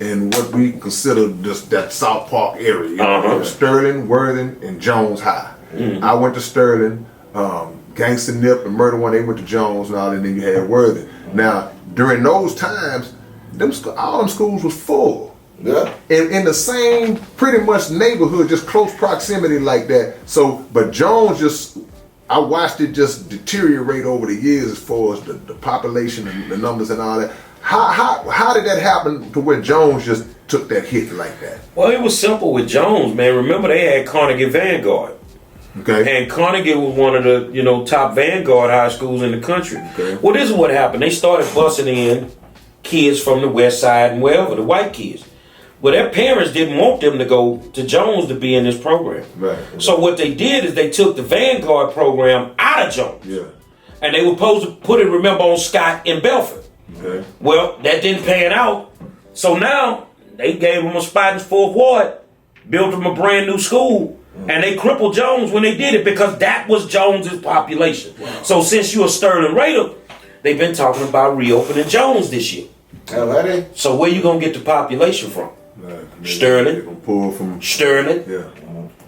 in what we consider just that South Park area. You know, Sterling, Worthing, and Jones High. I went to Sterling, Gangster Nip and Murder One, they went to Jones and all, and then you had Worthing. Now, during those times, all them schools was full. Yeah. In the same pretty much neighborhood, just close proximity like that. So, but Jones I watched it just deteriorate over the years as far as the population and the numbers and all that. How did that happen to where Jones just took that hit like that? Well, it was simple with Jones, man. Remember, they had Carnegie Vanguard. Okay. And Carnegie was one of the top Vanguard high schools in the country. Okay. Well, this is what happened. They started busing in kids from the West Side and wherever, the white kids. Well, their parents didn't want them to go to Jones to be in this program. Right. So what they did is they took the Vanguard program out of Jones. Yeah. And they were supposed to put it, remember, on Scott in Belford. Okay. Well, that didn't pan out. So now they gave them a spot in 4th Ward, built them a brand new school, and they crippled Jones when they did it because that was Jones's population. Wow. So since you're a Sterling Raider, they've been talking about reopening Jones this year. Alrighty. So where you gonna get the population from? Right. Sterling. They're gonna pull from Sterling. Yeah.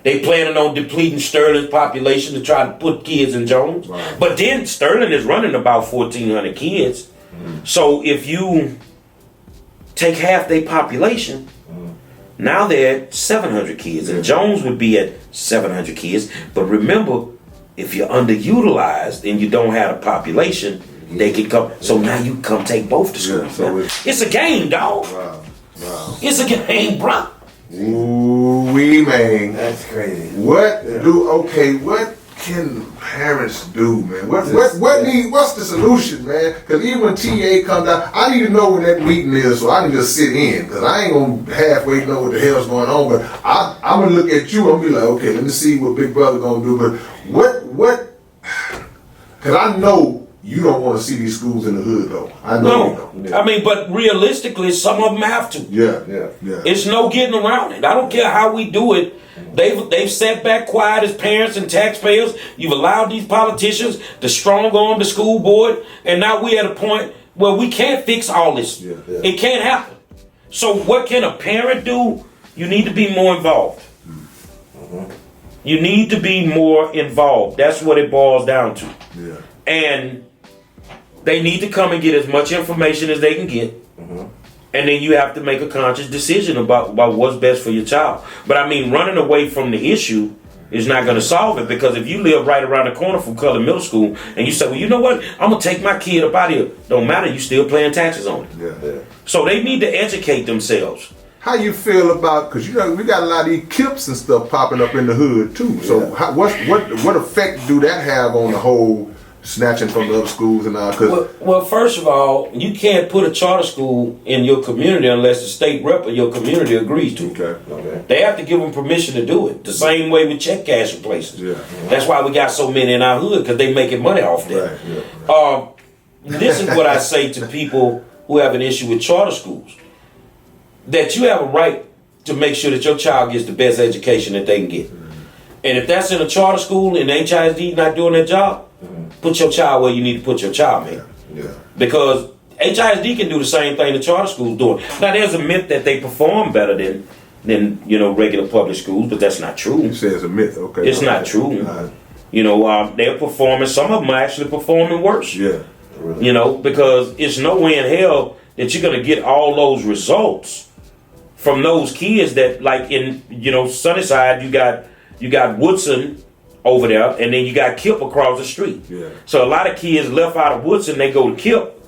They planning on depleting Sterling's population to try to put kids in Jones. Wow. But then Sterling is running about 1,400 kids. So if you take half their population, now they're at 700 kids. And Jones would be at 700 kids. But remember, if you're underutilized and you don't have a population, they can come. So now you come take both the schools. so it's a game, dog. Wow. It's a game, bro. Ooh wee, man. That's crazy. What can parents do, man? What's the solution, man? Because even when TA comes out, I need to know when that meeting is so I can just sit in. Because I ain't gonna halfway know what the hell's going on. But I'm gonna look at you. I'm gonna be like, okay, let me see what Big Brother gonna do. But what? Because I know you don't want to see these schools in the hood, though. I know you don't. I mean, but realistically, some of them have to. Yeah. It's no getting around it. I don't care how we do it. They've sat back quiet as parents and taxpayers. You've allowed these politicians to strong arm the school board, and now we're at a point where we can't fix all this. Yeah. It can't happen. So what can a parent do? You need to be more involved. You need to be more involved. That's what it boils down to. Yeah. And they need to come and get as much information as they can get. And then you have to make a conscious decision about what's best for your child. But I mean, running away from the issue is not going to solve it, because if you live right around the corner from Cullen Middle School and you say, well, you know what, I'm going to take my kid up out of here. Don't matter, you still paying taxes on it. Yeah. So they need to educate themselves. How you feel about, because we got a lot of these KIPs and stuff popping up in the hood too. So what effect do that have on the whole snatching from the other schools and all? Well, first of all, you can't put a charter school in your community unless the state rep of your community agrees to it. Okay. They have to give them permission to do it. The same way with check cashing places. Yeah. That's why we got so many in our hood, because they making money off that. Right. Yeah. This is what I say to people who have an issue with charter schools. That you have a right to make sure that your child gets the best education that they can get. And if that's in a charter school and HISD not doing their job, put your child where you need to put your child, man. Yeah. Because HISD can do the same thing the charter school's doing. Now, there's a myth that they perform better than regular public schools, but that's not true. You say it's a myth, okay. It's not true. They're performing, some of them are actually performing worse. Yeah. Really. Because it's no way in hell that you're going to get all those results from those kids that, like in, Sunnyside, you got Woodson over there, and then you got Kip across the street. Yeah. So a lot of kids left out of Woodson, they go to Kip,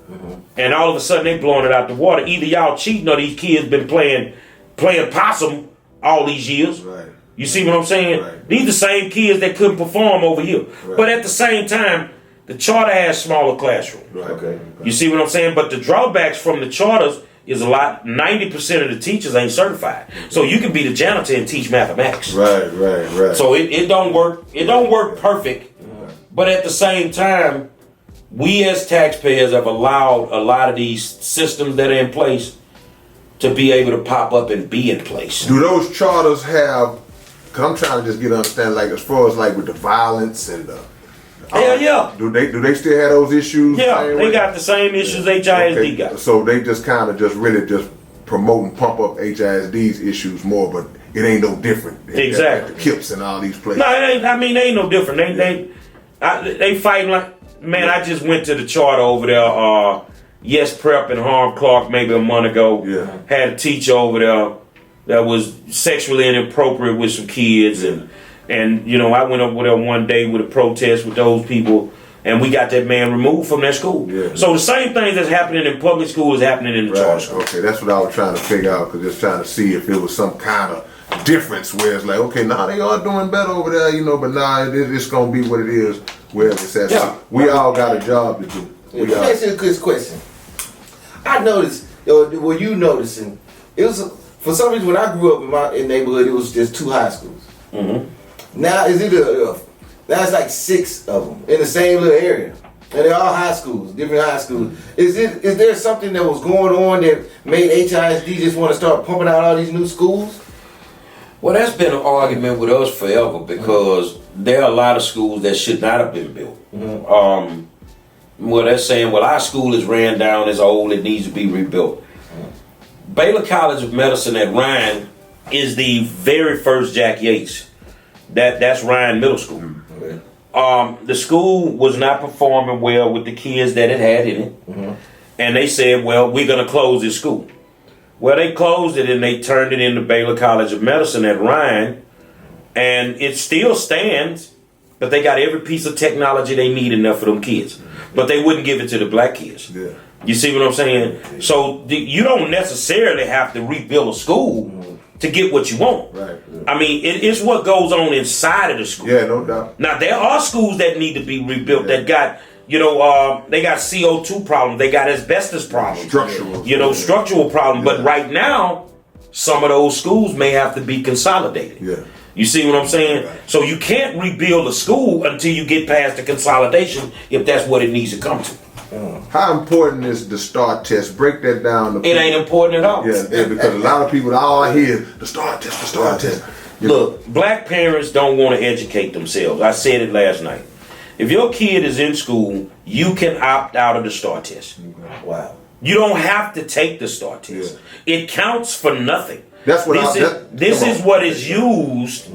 and all of a sudden they blowing it out the water. Either y'all cheating or these kids been playing possum all these years. Right. You see what I'm saying? Right. These the same kids that couldn't perform over here. Right. But at the same time, the charter has smaller classrooms. Right. Okay. You see what I'm saying? But the drawbacks from the charters is a lot. 90% of the teachers ain't certified. So you can be the janitor and teach mathematics. Right. So it don't work. It don't work perfect. But at the same time, we as taxpayers have allowed a lot of these systems that are in place to be able to pop up and be in place. Do those charters have, because I'm trying to just get understand, like as far as like with the violence and the Hell yeah. Do they still have those issues? Yeah, they got the same issues HISD got. So they just kind of really promote and pump up HISD's issues more, but it ain't no different. Exactly. The KIPs and all these places. No, it ain't. I mean, they ain't no different. They fighting like, man. I just went to the charter over there. Yes Prep in Harm Clark maybe a month ago. Yeah. Had a teacher over there that was sexually inappropriate with some kids, and I went over there one day with a protest with those people And we got that man removed from that school. Yeah. So the same thing that's happening in public school is happening in the charter school. Okay, that's what I was trying to figure out, because just trying to see if it was some kind of difference where it's like, okay, now they are doing better over there, you know, but now it's going to be what it is wherever it's at. Yeah. So we all got a job to do. Let me ask you a quick question. I noticed, were you noticing, it was, for some reason when I grew up in my neighborhood, it was just 2 high schools. Mm-hmm. Now is it now it's like 6 of them in the same little area, and they're all high schools, different high schools. Is there something that was going on that made HISD just want to start pumping out all these new schools? Well, that's been an argument with us forever because there are a lot of schools that should not have been built. Well, they're saying, well, our school is ran down, it's old, it needs to be rebuilt. Baylor College of Medicine at Ryan is the very first Jack Yates. That's Ryan Middle School. The school was not performing well with the kids that it had in it. And they said, well, we're going to close this school. Well, they closed it and they turned it into Baylor College of Medicine at Ryan. And it still stands, but they got every piece of technology they need enough for them kids. But they wouldn't give it to the black kids. Yeah. You see what I'm saying? So you don't necessarily have to rebuild a school to get what you want. Right. I mean, it's what goes on inside of the school. Yeah, no doubt. Now, there are schools that need to be rebuilt that got, they got CO2 problems. They got asbestos problems. Structural problems. Yeah. But right now, some of those schools may have to be consolidated. Yeah. You see what I'm saying? Right. So you can't rebuild a school until you get past the consolidation if that's what it needs to come to. How important is the STAR test? Break that down. It ain't important at all. Yeah, because a lot of people, all I hear is the STAR test, the STAR test. Look, black parents don't want to educate themselves. I said it last night. If your kid is in school, you can opt out of the STAR test. Wow. You don't have to take the STAR test. Yeah. It counts for nothing. That's what this is what is used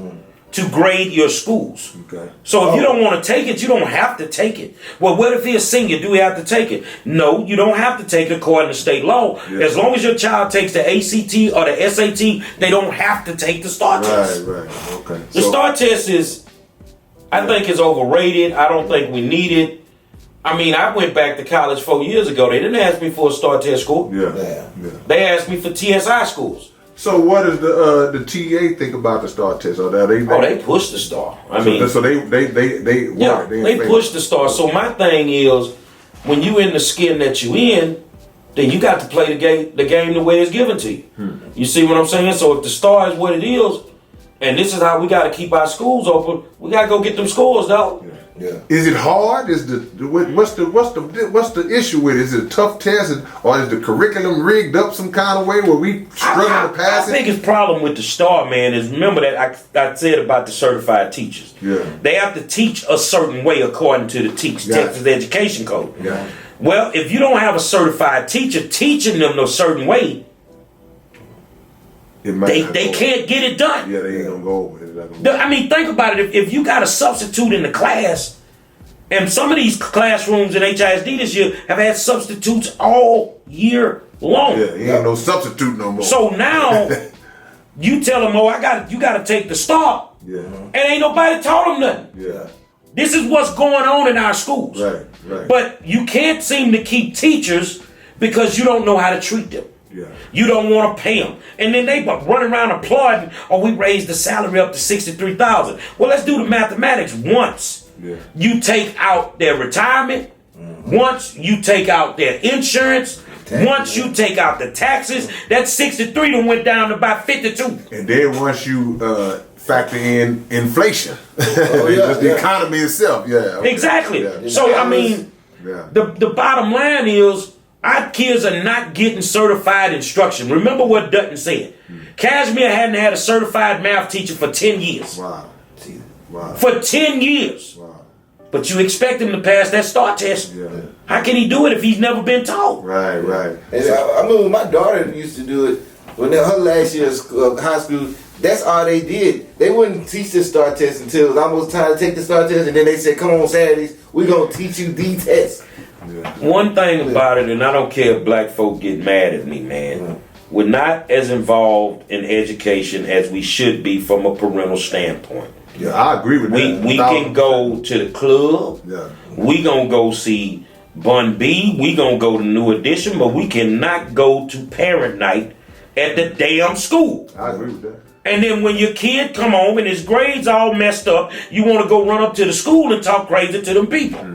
to grade your schools. Okay. So if you don't want to take it, you don't have to take it. Well, what if he's a senior? Do we have to take it? No, you don't have to take it according to state law. Yeah. As long as your child takes the ACT or the SAT, they don't have to take the STAR test. Right, okay. The STAR test is, I think, is overrated. I don't think we need it. I mean, I went back to college 4 years ago. They didn't ask me for a STAR test score. Yeah. They asked me for TSI scores. So what does the TA think about the STAR test? Or They push the STAR. They push the STAR. So my thing is, when you in the skin that you in, then you got to play the game the way it's given to you. You see what I'm saying? So if the STAR is what it is, and this is how we got to keep our schools open, we got to go get them scores, dog. Yeah. Is it hard? What's the issue with it? Is it a tough test, or is the curriculum rigged up some kind of way where we struggle to pass it? I think the problem with the STAR, man, is remember that I said about the certified teachers. Yeah. They have to teach a certain way according to the Texas Education Code. Yeah. Well, if you don't have a certified teacher teaching them a certain way, they can't get it done. Yeah, they ain't gonna go over it. I mean, think about it. If you got a substitute in the class, and some of these classrooms in HISD this year have had substitutes all year long. Yeah, he ain't no substitute no more. So now you tell them, you got to take the STAR. Yeah. And ain't nobody taught them nothing. Yeah. This is what's going on in our schools. Right. But you can't seem to keep teachers because you don't know how to treat them. Yeah. You don't want to pay them. And then they run around applauding, we raised the salary up to $63,000. Well, let's do the mathematics. Once you take out their retirement, once you take out their insurance, once you take out the taxes, that 63 done went down to about 52. And then once you factor in inflation, just the economy itself. Yeah. Okay. Exactly. Yeah. So, I mean, the bottom line is, our kids are not getting certified instruction. Remember what Dutton said. Kashmir hadn't had a certified math teacher for 10 years. Wow. For 10 years. Wow. But you expect him to pass that STAR test. Yeah. How can he do it if he's never been taught? Right. And I remember my daughter used to do it when her last year of high school. That's all they did. They wouldn't teach the STAR test until it was almost time to take the STAR test, and then they said, come on Saturdays, we're going to teach you the test. One thing about it, and I don't care if black folk get mad at me, man, we're not as involved in education as we should be from a parental standpoint. Yeah, I agree with that. We can go to the club. Yeah. We gonna go see Bun B. We gonna go to New Edition, but we cannot go to parent night at the damn school. I agree with that. And then when your kid come home and his grades all messed up, you want to go run up to the school and talk crazy to them people.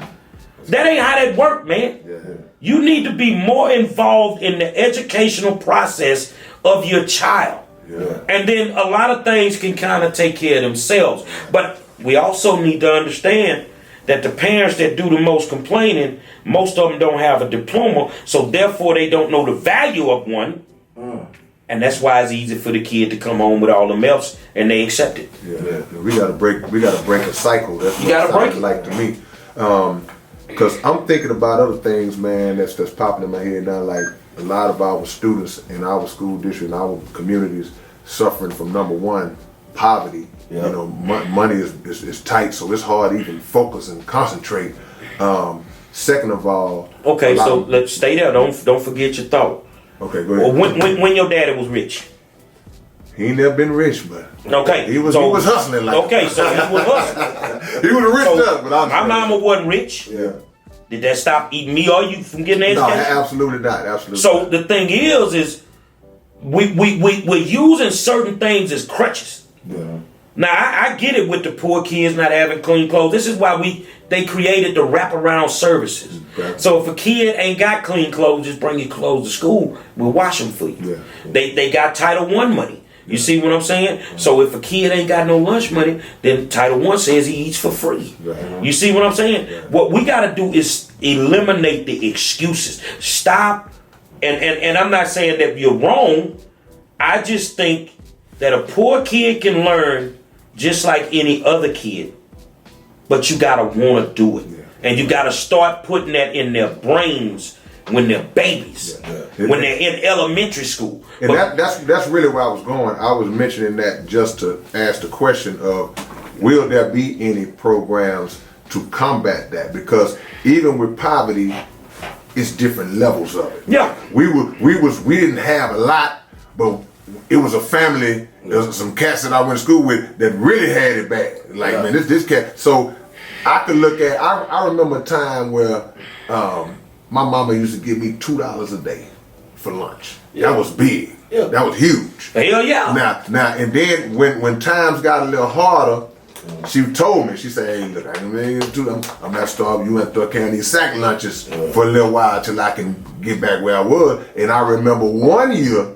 That ain't how that work, man. Yeah. You need to be more involved in the educational process of your child. Yeah. And then a lot of things can kind of take care of themselves. But we also need to understand that the parents that do the most complaining, most of them don't have a diploma, so therefore they don't know the value of one. And that's why it's easy for the kid to come home with all them else and they accept it. Yeah. We gotta break a cycle. That's what You gotta it sounds break it. like to me. Because I'm thinking about other things, man, that's popping in my head now. Like a lot of our students in our school district, in our communities, suffering from number one, poverty. Yeah. You know, money is tight, so it's hard to even focus and concentrate. Second of all, Okay, so let's stay there. Don't forget your thought. Okay, go ahead. When your daddy was rich. He ain't never been rich, but Okay. he was hustling like Okay, so he was hustling. he was a rich So, stuff, but my mama wasn't rich. Yeah. Did that stop eating me or you from getting an No, education? absolutely not. Absolutely. So not. the thing is we're using certain things as crutches. Yeah. Now I get it with the poor kids not having clean clothes. This is why they created the wraparound services. Okay. So if a kid ain't got clean clothes, just bring your clothes to school. We'll wash them for you. Yeah. They got Title I money. You see what I'm saying? So if a kid ain't got no lunch money, then Title I says he eats for free. Right. You see what I'm saying? Yeah. What we got to do is eliminate the excuses. Stop. And I'm not saying that you're wrong. I just think that a poor kid can learn just like any other kid. But you got to want to do it. Yeah. And you got to start putting that in their brains when they're babies. Yeah. When they're in elementary school. And that's really where I was going. I was mentioning that just to ask the question of, will there be any programs to combat that? Because even with poverty, it's different levels of it. Yeah. We didn't have a lot, but it was a family. There was some cats that I went to school with that really had it bad. Like, man, this cat. So I could look at. I remember a time where my mama used to give me $2 a day for lunch. That was big. Yeah. That was huge. Hell yeah. Now, and then when times got a little harder, she told me, she said, "Hey, look, I'm not starving. You have to start carrying these sack lunches for a little while till I can get back where I was." And I remember one year,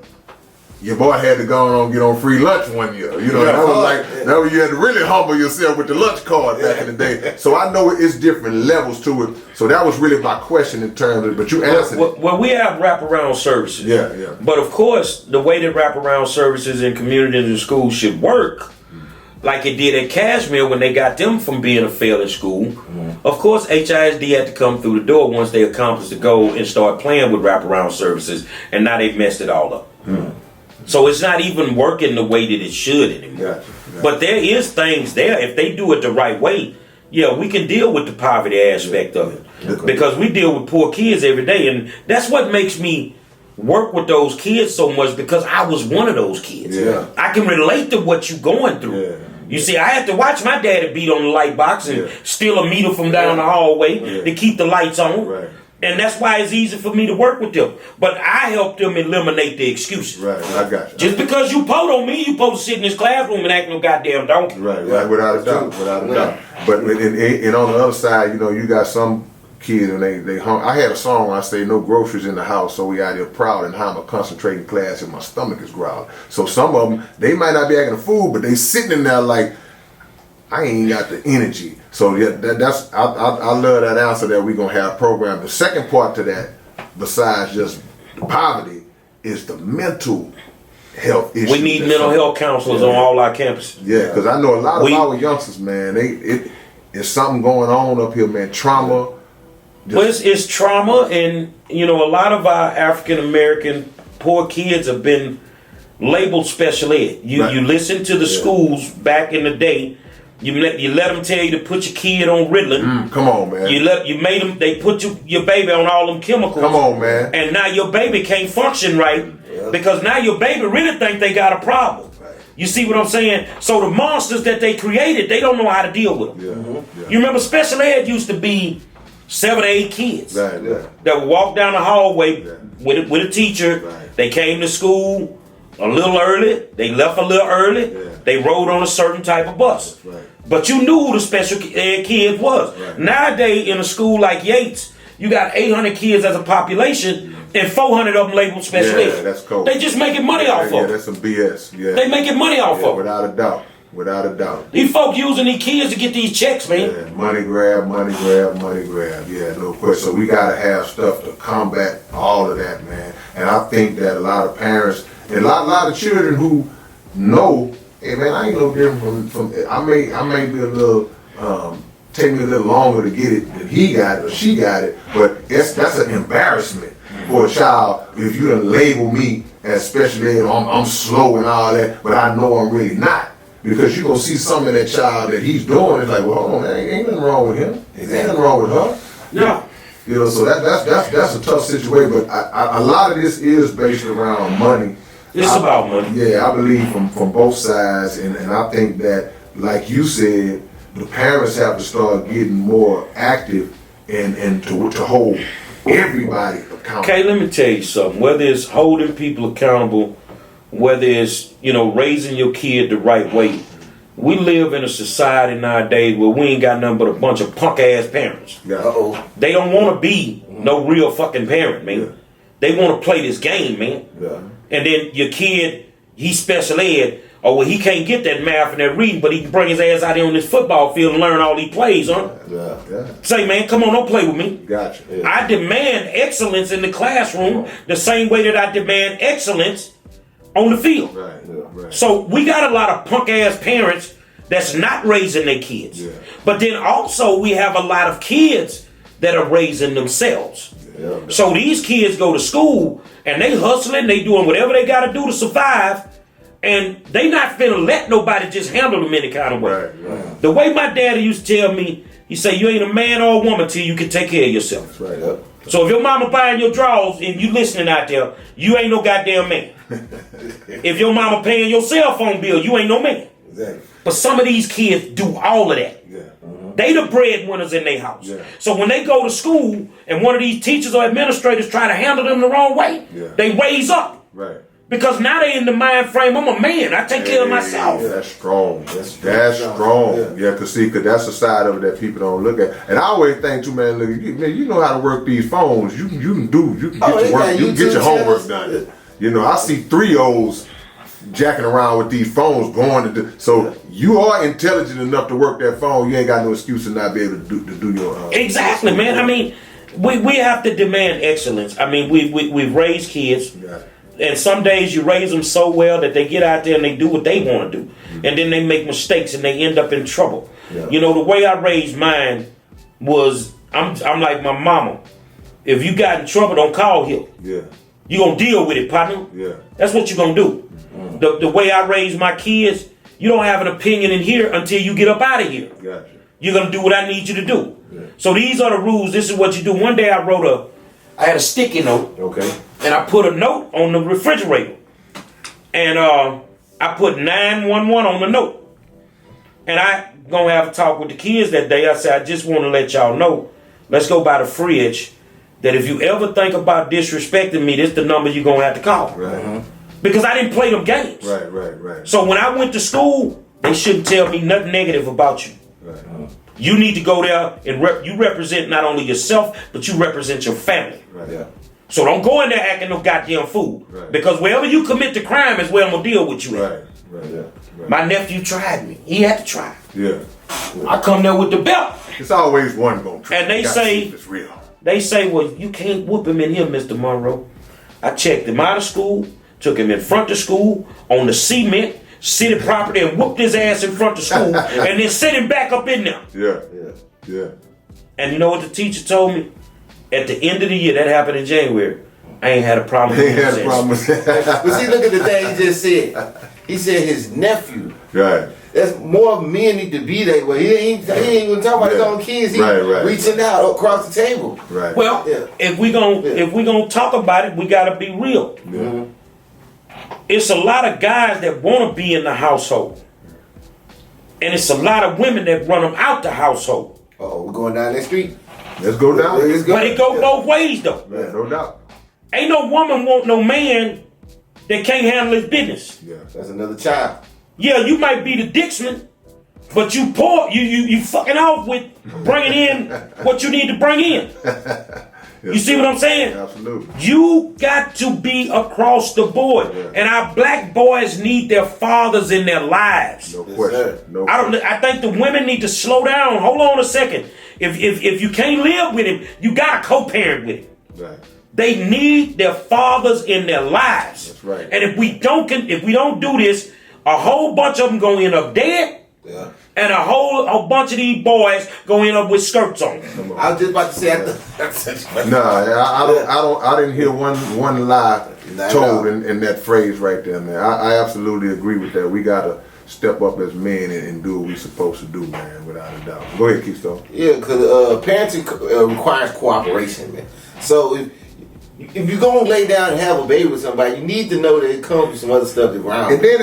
your boy had to go on and get on free lunch one year. You know, that was like, that was, you had to really humble yourself with the lunch card back in the day. So I know it's different levels to it. So that was really my question in terms of, but you answered it. Well, we have wraparound services. Yeah. But of course, the way that wraparound services in communities and schools should work, like it did at Kashmir when they got them from being a failing school. Of course, HISD had to come through the door once they accomplished the goal and start playing with wraparound services, and now they've messed it all up. So it's not even working the way that it should anymore. Gotcha. But there is things there. If they do it the right way, yeah, we can deal with the poverty aspect of it. Because we deal with poor kids every day. And that's what makes me work with those kids so much, because I was one of those kids. Yeah. I can relate to what you're going through. Yeah. You see, I had to watch my daddy beat on the light box and steal a meter from down the hallway to keep the lights on. Right. And that's why it's easy for me to work with them. But I help them eliminate the excuses. Right, I got you. Just because you po on me, you supposed to sit in this classroom and act no goddamn donkey. Right, without a doubt. But and on the other side, you know, you got some kids and they I had a song where I say no groceries in the house, so we out here proud and how I'm a concentrating class and my stomach is growling. So some of them, they might not be acting a fool, but they sitting in there like, I ain't got the energy. So yeah, that's I love that answer that we're gonna have programmed. The second part to that, besides just the poverty, is the mental health issue. We need mental health counselors on all our campuses. Yeah, because I know a lot of our youngsters, man. It's something going on up here, man. Trauma. Well, it's trauma, and you know, a lot of our African American poor kids have been labeled special ed. You listen to the schools back in the day. You let them tell you to put your kid on Ritalin. Come on, man. You made them. They put your baby on all them chemicals. Come on, man. And now your baby can't function right because now your baby really think they got a problem. You see what I'm saying? So the monsters that they created, they don't know how to deal with them. Yeah. You remember special ed used to be 7 to 8 kids Right. that would walk down the hallway Yeah. with a teacher. Right. They came to school a little early. They left a little early. Yeah. They rode on a certain type of bus. Right. But you knew who the special ed kid was. Right. Nowadays, in a school like Yates, you got 800 kids as a population, and 400 of them labeled special ed. That's cold. They just making money off Yeah, of it. that's some BS. Yeah. They making money off of it. Without a doubt. Without a doubt. These folk using these kids to get these checks, man. Yeah, money grab. Yeah, no question. So we gotta have stuff to combat all of that, man. And I think that a lot of parents and a lot of children who know, hey man, I ain't no different from I may be a little take me a little longer to get it than he got it or she got it, but that's an embarrassment for a child if you done label me as special ed, I'm slow and all that, but I know I'm really not. Because you're gonna see some of that child that he's doing. It's like, well, hold on, man, ain't nothing wrong with him. Ain't nothing wrong with her. No. You know, so that's a tough situation. But a lot of this is based around money. It's about money. Yeah, I believe from both sides, and I think that, like you said, the parents have to start getting more active and to hold everybody accountable. Okay, let me tell you something. Whether it's holding people accountable, whether it's, raising your kid the right way, we live in a society nowadays where we ain't got nothing but a bunch of punk ass parents. Yeah. They don't want to be no real fucking parent, man. Yeah. They want to play this game, man. Yeah. And then your kid, he's special ed, or well, he can't get that math and that reading, but he can bring his ass out there on this football field and learn all he plays, huh? Yeah. Say, man, come on, don't play with me. Gotcha. Yeah. I demand excellence in the classroom the same way that I demand excellence on the field. Right. So we got a lot of punk ass parents that's not raising their kids. Yeah. But then also we have a lot of kids that are raising themselves. Yeah. So these kids go to school and they hustling, they doing whatever they got to do to survive, and they not finna let nobody just handle them any kind of way. Right. The way my daddy used to tell me, he say you ain't a man or a woman till you can take care of yourself. That's right. Yep. So if your mama buying your drawers and you listening out there, you ain't no goddamn man. If your mama paying your cell phone bill, you ain't no man. Exactly. But some of these kids do all of that. Yeah. They the breadwinners in their house. Yeah. So when they go to school and one of these teachers or administrators try to handle them the wrong way, Yeah. they raise up. Right. Because now they in the mind frame, I'm a man, I take care of myself. Yeah, that's strong. That's strong. Yeah, cause that's the side of it that people don't look at. And I always think too, man, look, you know how to work these phones. You can get your work, you can get your homework done. I see 3-year-olds jacking around with these phones going to do. So you are intelligent enough to work that phone. You ain't got no excuse to not be able to do your. Exactly, man. I mean, we have to demand excellence. I mean, we've raised kids. Yeah. And some days you raise them so well that they get out there and they do what they want to do. And then they make mistakes and they end up in trouble. Yeah. The way I raised mine was, I'm like my mama. If you got in trouble, don't call here. Yeah. You gonna deal with it, partner. Yeah. That's what you gonna do. The way I raised my kids, you don't have an opinion in here until you get up out of here. Gotcha. You're gonna do what I need you to do. Yeah. So these are the rules. This is what you do. One day I had a sticky note. Okay. And I put a note on the refrigerator. And I put 911 on the note. And I gonna have a talk with the kids that day. I said, I just want to let y'all know, let's go by the fridge, that if you ever think about disrespecting me, this the number you're gonna have to call. Right. Because I didn't play them games. Right. So when I went to school, they shouldn't tell me nothing negative about you. Right. You need to go there and you represent not only yourself, but you represent your family. Right. Yeah. So don't go in there acting no goddamn fool. Right. Because wherever you commit the crime is where I'm going to deal with you at. Right. Yeah. Right. My nephew tried me. He had to try. Yeah. I come there with the belt. It's always one going to try. And they You gotta say- see if it's real. They say, well, you can't whoop him in here, Mr. Monroe. I checked him out of school, took him in front of school, on the cement, city property, and whooped his ass in front of school, and then sent him back up in there. Yeah. And you know what the teacher told me? At the end of the year, that happened in January, I ain't had a problem with Ain't had a him problem since. with that. But see, look at the thing he just said. He said his nephew. Right. That's more men need to be that way. He ain't even talking about his own kids. He Right. reaching out across the table. Right. Well, Yeah. if we gonna talk about it, we gotta be real. Yeah. it's a lot of guys that want to be in the household. And it's a lot of women that run them out the household. We're going down that street. Let's go down. But it go both ways though. Yeah, no doubt. Ain't no woman want no man that can't handle his business. Yeah, That's another child. Yeah, you might be the Dixman, but you poor. You fucking off with bringing in what you need to bring in. You see what I'm saying? Absolutely. You got to be across the board, and our black boys need their fathers in their lives. No question. No I think the women need to slow down. Hold on a second. If you can't live with him, you got to co-parent with him. Right. They need their fathers in their lives. That's right. And if we don't do this, a whole bunch of them gonna end up dead. Yeah. And a bunch of these boys gonna end up with skirts on. I was just about to say I didn't hear one lie told in that phrase right there, man. I absolutely agree with that. We gotta step up as men and do what we're supposed to do, man, without a doubt. Go ahead, Keystone. Yeah, because parenting requires cooperation, man. So if you're gonna lay down and have a baby with somebody, you need to know that it comes with some other stuff around. And then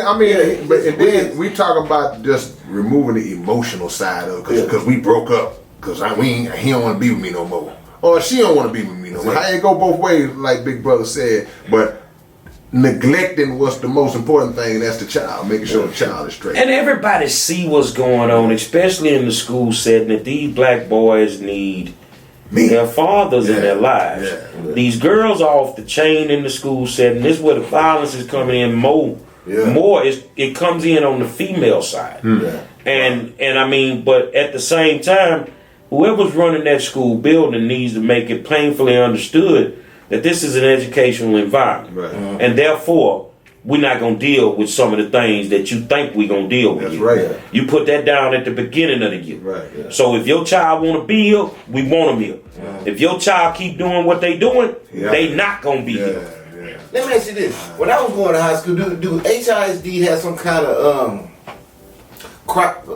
then we talk about just removing the emotional side of it because we broke up because he don't want to be with me no more, or she don't want to be with me no more. How it go both ways, like Big Brother said, but neglecting what's the most important thing, and that's the child, making sure the child is straight. And everybody see what's going on, especially in the school setting, that these black boys need their fathers in their lives. Yeah. These girls are off the chain in the school setting. This is where the violence is coming in more. More it comes in on the female side. And I mean, but at the same time, whoever's running that school building needs to make it painfully understood that this is an educational environment. Right. And therefore, we're not going to deal with some of the things that you think we're going to deal with. That's right. You put that down at the beginning of the year. Right. So if your child want to be here, we want them here. If your child keep doing what they doing, they not going to be here. Let me ask you this. When I was going to high school, do HISD have some kind of,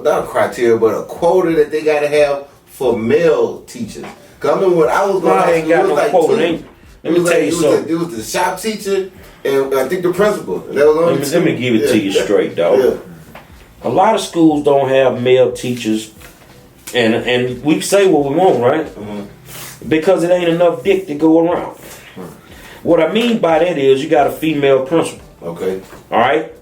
not a criteria, but a quota that they got to have for male teachers? Because I remember when I was going to high school, it was like quota. Let me tell you something. It was the shop teacher and I think the principal. That was only let me give it to you straight, dog. A lot of schools don't have male teachers, and we say what we want, right? Because it ain't enough dick to go around. What I mean by that is you got a female principal. Okay. All right?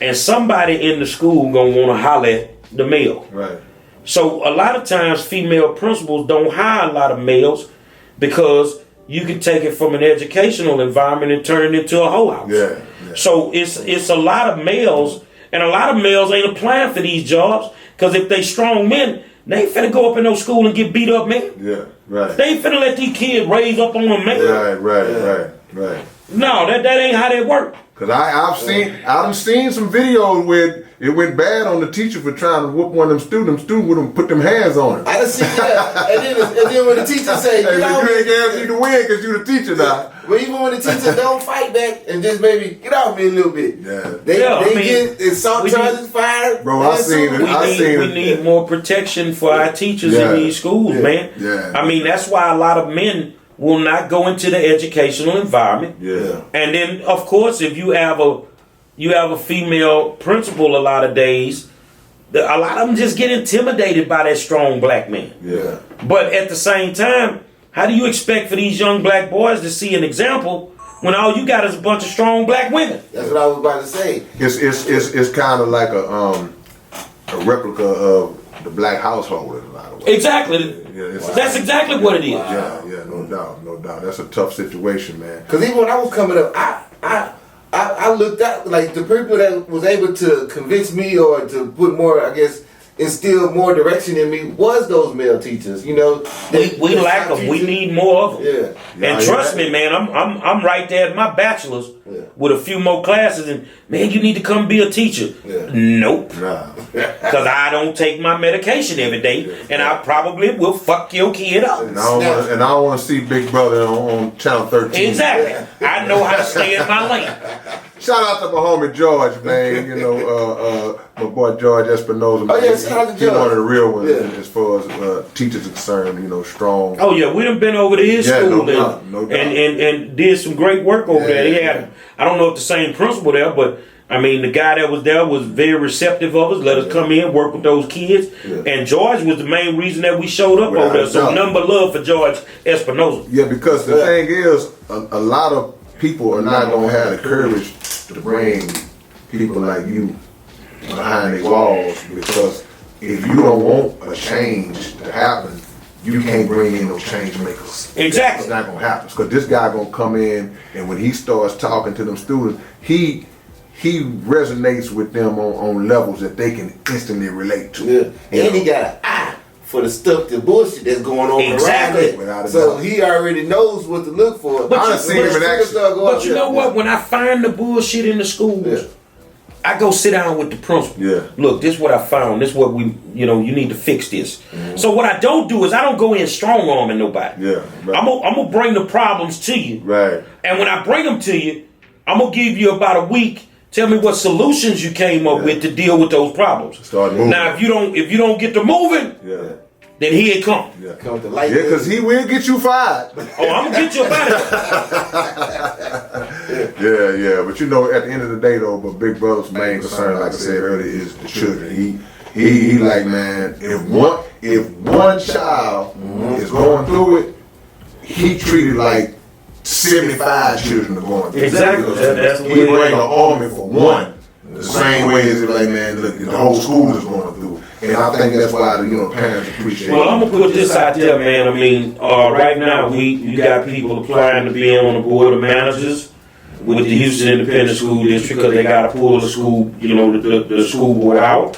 And somebody in the school gonna want to holler at the male. Right. So a lot of times female principals don't hire a lot of males because you can take it from an educational environment and turn it into a hoe house. Yeah. So it's a lot of males, and a lot of males ain't applying for these jobs because if they strong men, they ain't finna go up in no school and get beat up, man. Yeah. Right. They ain't finna let these kids raise up on them, man. Right. No, that ain't how that work. Cause I've seen some videos where it went bad on the teacher for trying to whoop one of them students. Student would put them hands on him. I done seen that. and then when the teacher say, hey, you ain't guaranteed to win because you the teacher now. But even when the teacher don't fight back and just maybe get off me a little bit. They get assault charges fired. Bro, I seen it. We need more protection for our teachers in these schools, man. Yeah. I mean, that's why a lot of men will not go into the educational environment. Yeah. And then, of course, if you have a female principal, a lot of days, a lot of them just get intimidated by that strong black man. Yeah. But at the same time, how do you expect for these young black boys to see an example when all you got is a bunch of strong black women? That's what I was about to say. It's kind of like a replica of the black household in a lot of ways. Exactly. That's exactly what it is. Yeah, no doubt. That's a tough situation, man. Because even when I was coming up, I looked at like the people that was able to convince me or to put more, I guess, instill more direction in me was those male teachers. You know, we lack them. We need more of them. Yeah. And trust me, man, I'm right there at my bachelor's with a few more classes, and man, you need to come be a teacher. Nope. Nah. Because I don't take my medication every day, and I probably will fuck your kid up. And I don't want to see Big Brother on Channel 13. Exactly. I know how to stay in my lane. Shout out to my homie George, man. You know, my boy George Espinosa. Oh, yeah, shout out to He's George. one of the real ones Yeah. as far as teachers are concerned. You know, strong. Oh yeah, we done been over to his Yeah, school no doubt, no doubt. and did some great work over there. They had, I don't know if the same principal there, but I mean the guy that was there was very receptive of us. Let us come in, work with those kids, and George was the main reason that we showed up Without over there. a So doubt. number love for George Espinosa. Yeah, because the thing is, a lot of people are not gonna have the courage to bring people like you behind their walls, because if you don't want a change to happen, you can't bring in no change makers. Exactly. It's not gonna happen, because this guy gonna come in, and when he starts talking to them students, he resonates with them on levels that they can instantly relate to. Yeah. And he got an eye for the stuff, the bullshit that's going on Exactly. around it. Without a So doubt. he already knows what to look for. But I you- done seen him in action. But you know what? When I find the bullshit in the schools, I go sit down with the principal. Yeah. Look, this is what I found. This is what we, you need to fix this. So what I don't do is I don't go in strong arming nobody. Yeah, right. I'm gonna bring the problems to you. Right. And when I bring them to you, I'm gonna give you about a week. Tell me what solutions you came up with to deal with those problems. Start moving. Now, if you don't get to moving, Yeah. then here it come. Yeah. Come to light. Yeah, because he will get you fired. Oh, I'm gonna get you about it. Yeah. But you know, at the end of the day, though, but Big Brother's main concern, like I said earlier, is the children. He like, man, if one child is going through it, he treated like 75 children are going through it. Exactly. That's the He way it bring an is. army for one. The same way as if, like, man, look, the whole school is going through it. And I think that's why parents appreciate Well, I'm it. gonna put this out there, man. I mean, right now you got people applying to be on the board of managers with the Houston Independent School District because they got to pull the school, the school board out.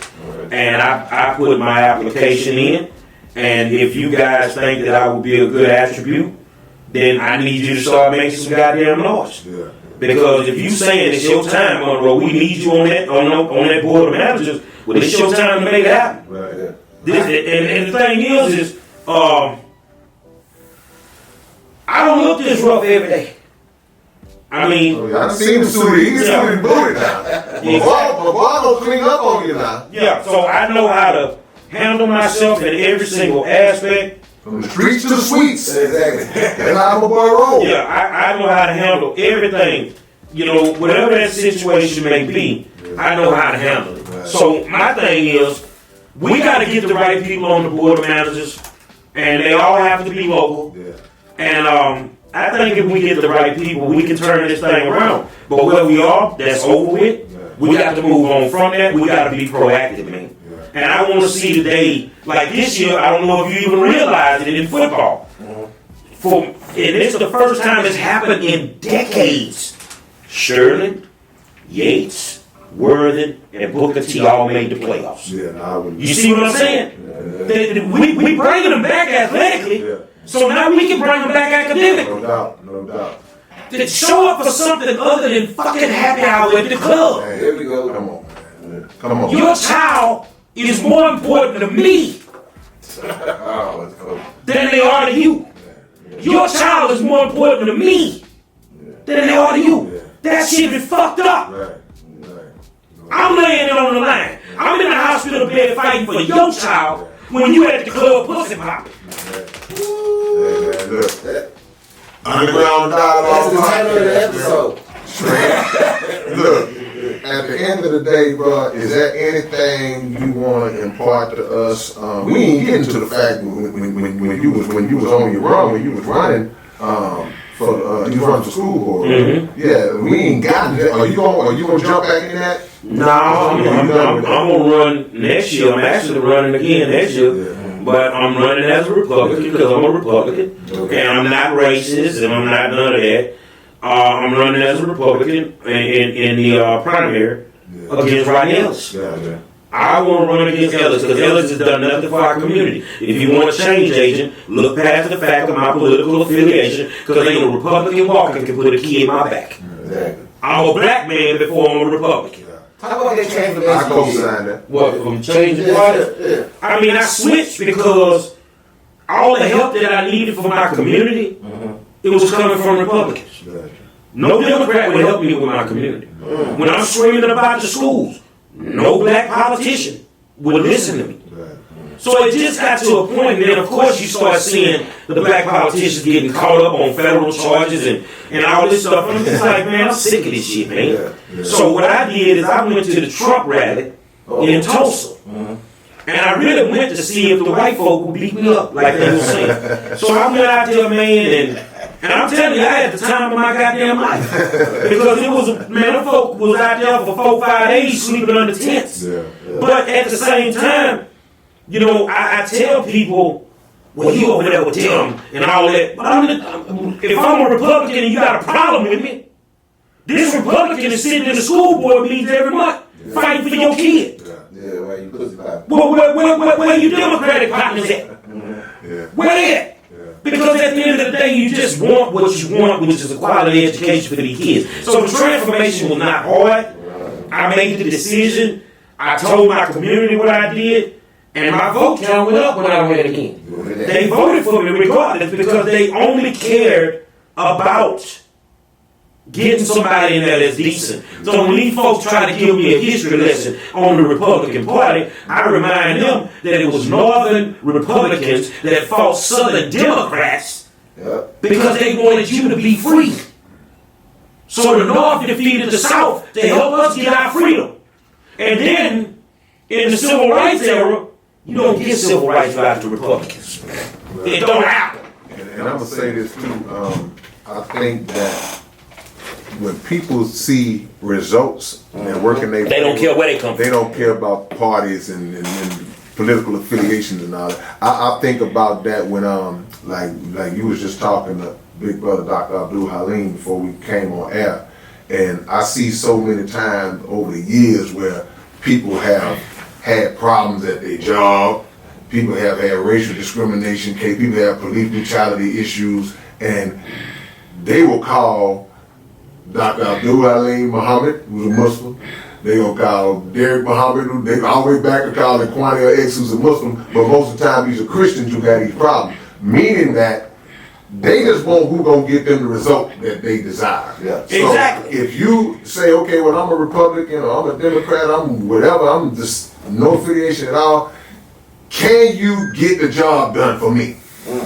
And I put my application in. And if you guys think that I would be a good attribute, then I need you to start making some goddamn noise. Yeah. Because if you saying it's your time, Monroe, we need you on that board of managers. Well, it's your time to make it happen. Right. Yeah. And the thing is I don't look this rough every day. I mean, I done seen the suited. He can suited and booted now. My boy gonna clean up on you now. yeah. So I know how to handle myself in every single aspect. From the streets to the suites. Exactly. That's how my boy roll. Yeah, I know how to handle everything. Whatever that situation may be, I know how to handle it. Right. So my thing is, we got to get the right people on the board of managers, and they all have to be local. Yeah. And I think if we get the right people, we can turn this thing around. But where we are, that's over with. We got to move on from that. We got to be proactive, man. And I want to see the day, like this year, I don't know if you even realize it in football. And it's the first time it's happened in decades. Shirley, Yates, Worthing, and Booker T all made the playoffs. Yeah, no, I wouldn't. You see what I'm saying? We bringing them back athletically, Yeah. so now we can bring them back academically. No doubt, no doubt. To show up for something other than fucking happy hour at the club. Hey, here we go. Come on, man. Come on. Your child is more important to me Oh, let's go. than they are to you. Your child is more important to me than they are to you. That shit is fucked up. Right. I'm laying it on the line. I'm in the hospital bed fighting for your child when you at the club pussy popping. Hey, man, look. Underground That's dialogue. the title of the episode. Look, at the end of the day, bro, is there anything you want to impart to us? We ain't getting to the fact when you was on your run, when you was running you was running for school board. Mm-hmm. Yeah, we ain't gotten that. Are you gonna jump back in that? No, I'm gonna run next year. I'm actually running again next year. But I'm running as a Republican because I'm a Republican. And I'm not racist and I'm not none of that. I'm running as a Republican in the primary against Rodney Ellis. Yeah. I want to run against Ellis because Ellis has done nothing for our community. If you want a change agent, look past the fact of my political affiliation because ain't a Republican walking can put a key in my back. Exactly. I'm a black man before I'm a Republican. How about that I transformation? co-sign that. What, from changing party? I mean, I switched because all the help that I needed for my community, it was coming from Republicans. No Democrat would help me with my community. When I'm screaming about the schools, no black politician would listen to me. So it just got to a point, and then of course you start seeing the black politicians getting caught up on federal charges and all this stuff. And I'm just like, man, I'm sick of this shit, man. So what I did is I went to the Trump rally in Tulsa. And I really went to see if the white folk would beat me up like they were saying. So I went out there, man, and I'm telling you, I had the time of my goddamn life. Because it was, man, the folk was out there for 4-5 days sleeping under tents. But at the same time, you know, I tell people, well, you over there with them and all that. But if I'm a Republican and you got a problem with me, this Republican is sitting in the school board meetings every month fighting for your kid. Where you pussy pop? Where you Democratic partners at? Where they at? Because at the end of the day, you just want what you want, which is a quality education for these kids. So the transformation was not hard. I made the decision. I told my community what I did. And my vote count went up when I ran again. They voted for me regardless because they only cared about getting somebody in there that's decent. So when these folks try to give me a history lesson on the Republican Party, I remind them that it was Northern Republicans that fought Southern Democrats because they wanted you to be free. So the North defeated the South to help us get our freedom. And then in the Civil Rights era, you don't get civil rights without the Republicans. It don't happen. And I'm going to say this too. I think that when people see results and working they don't care where they come from. They don't care about parties and political affiliations and all that. I think about that when like you was just talking to Big Brother Dr. Abdul Halim before we came on air, and I see so many times over the years where people have had problems at their job, people have had racial discrimination, people have police brutality issues, and they will call Dr. Abdul Halim Muhammad, who's a Muslim. They gonna call Derek Muhammad, they all the way back to calling Kwani X, who's a Muslim, but most of the time these are Christians who have these problems. Meaning that they just want who gonna get them the result that they desire. Yeah. So Exactly. if you say, okay, well, I'm a Republican or I'm a Democrat, I'm whatever, I'm just no affiliation at all, can you get the job done for me?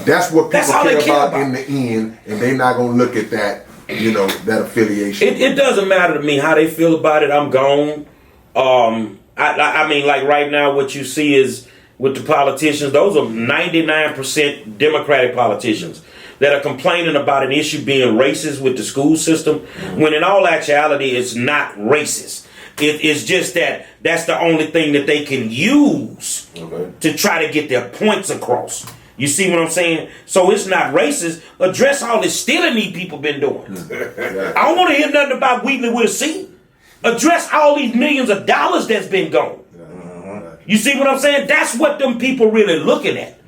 That's what people care about in the end, and they're not gonna look at that, that affiliation. It doesn't matter to me how they feel about it. I'm gone. I mean, like right now, what you see is with the politicians, those are 99% Democratic politicians that are complaining about an issue being racist with the school system, when in all actuality, it's not racist. It's just that that's the only thing that they can use to try to get their points across. You see what I'm saying? So it's not racist. Address all this stealing these people been doing. I don't want to hear nothing about Wheatley with a C. Address all these millions of dollars that's been gone. You see what I'm saying? That's what them people really looking at.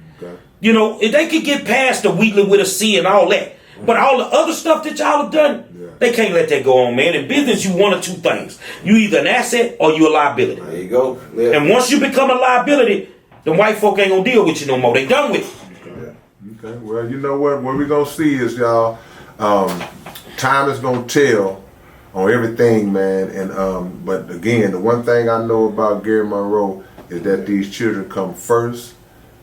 If they could get past the Wheatley with a C and all that, but all the other stuff that y'all have done, they can't let that go on, man. In business, you one of two things. You either an asset or you a liability. There you go. Yeah. And once you become a liability, the white folk ain't gonna deal with you no more. They done with it. Okay, well, you know what we're gonna see is, y'all, time is gonna tell on everything, man. And but again, the one thing I know about Gerry Monroe is that these children come first,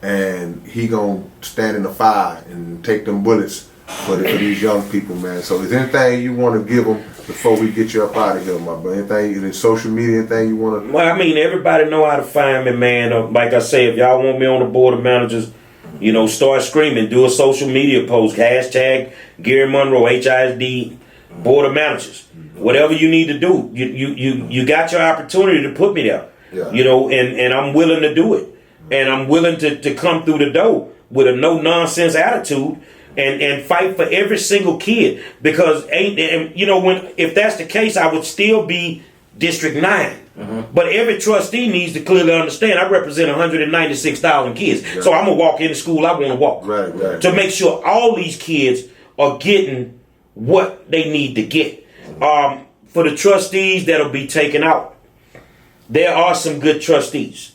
and he gonna stand in the fire and take them bullets for these young people, man. So is there anything you want to give them before we get you up out of here, my brother? Anything in social media, anything you want to? Well, I mean, everybody know how to find me, man. Like I say, if y'all want me on the board of managers, start screaming. Do a social media post. Hashtag Gerry Monroe, HISD, board of managers. Whatever you need to do. You got your opportunity to put me there. Yeah. And I'm willing to do it. And I'm willing to come through the door with a no-nonsense attitude and fight for every single kid. Because, if that's the case, I would still be District 9. But every trustee needs to clearly understand I represent 196,000 kids. Yeah. So I'm going to walk in the school I want to walk. Right. To make sure all these kids are getting what they need to get. For the trustees that'll be taken out, there are some good trustees.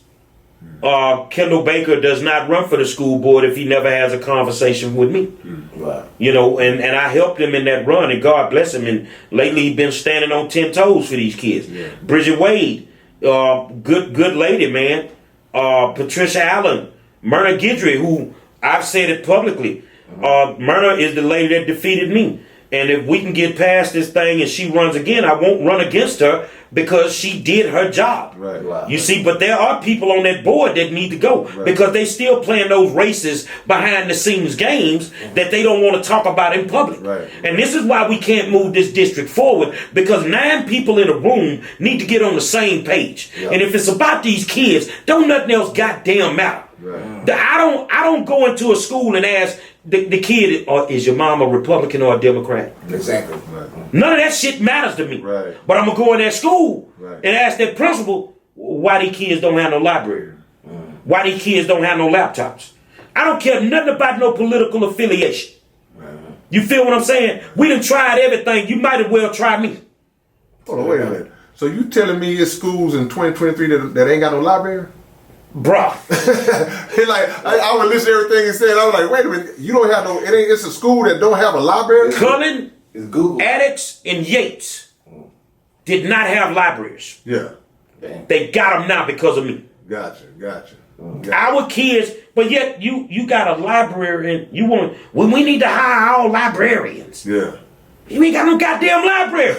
Kendall Baker does not run for the school board if he never has a conversation with me. Wow. You know, and I helped him in that run, and God bless him. And lately he's been standing on 10 toes for these kids. Yeah. Bridget Wade, good lady, man. Patricia Allen, Myrna Guidry, who I've said it publicly. Myrna is the lady that defeated me. And if we can get past this thing and she runs again, I won't run against her because she did her job. Right. Wow. You see, but there are people on that board that need to go because they still playing those races behind the scenes games that they don't want to talk about in public. Right. And this is why we can't move this district forward, because 9 people in a room need to get on the same page. Yep. And if it's about these kids, don't nothing else goddamn matter. Right. I don't go into a school and ask the kid, is your mom a Republican or a Democrat? Exactly. Right. None of that shit matters to me. Right. But I'm gonna go in that school right. and ask that principal why these kids don't have no library, why these kids don't have no laptops. I don't care nothing about no political affiliation. Right. You feel what I'm saying? We done tried everything. You might as well try me. Hold on, wait a minute. So you telling me it's schools in 2023 that ain't got no library? Bruh. I would listen to everything he said. I was like, wait a minute, you don't have no, it's a school that don't have a library? Cullen, it's Google. Addicts, and Yates did not have libraries. Yeah. They got them now because of me. Gotcha. Our kids, but yet you got a library and you want, well, we need to hire all librarians. Yeah. You ain't got no goddamn library.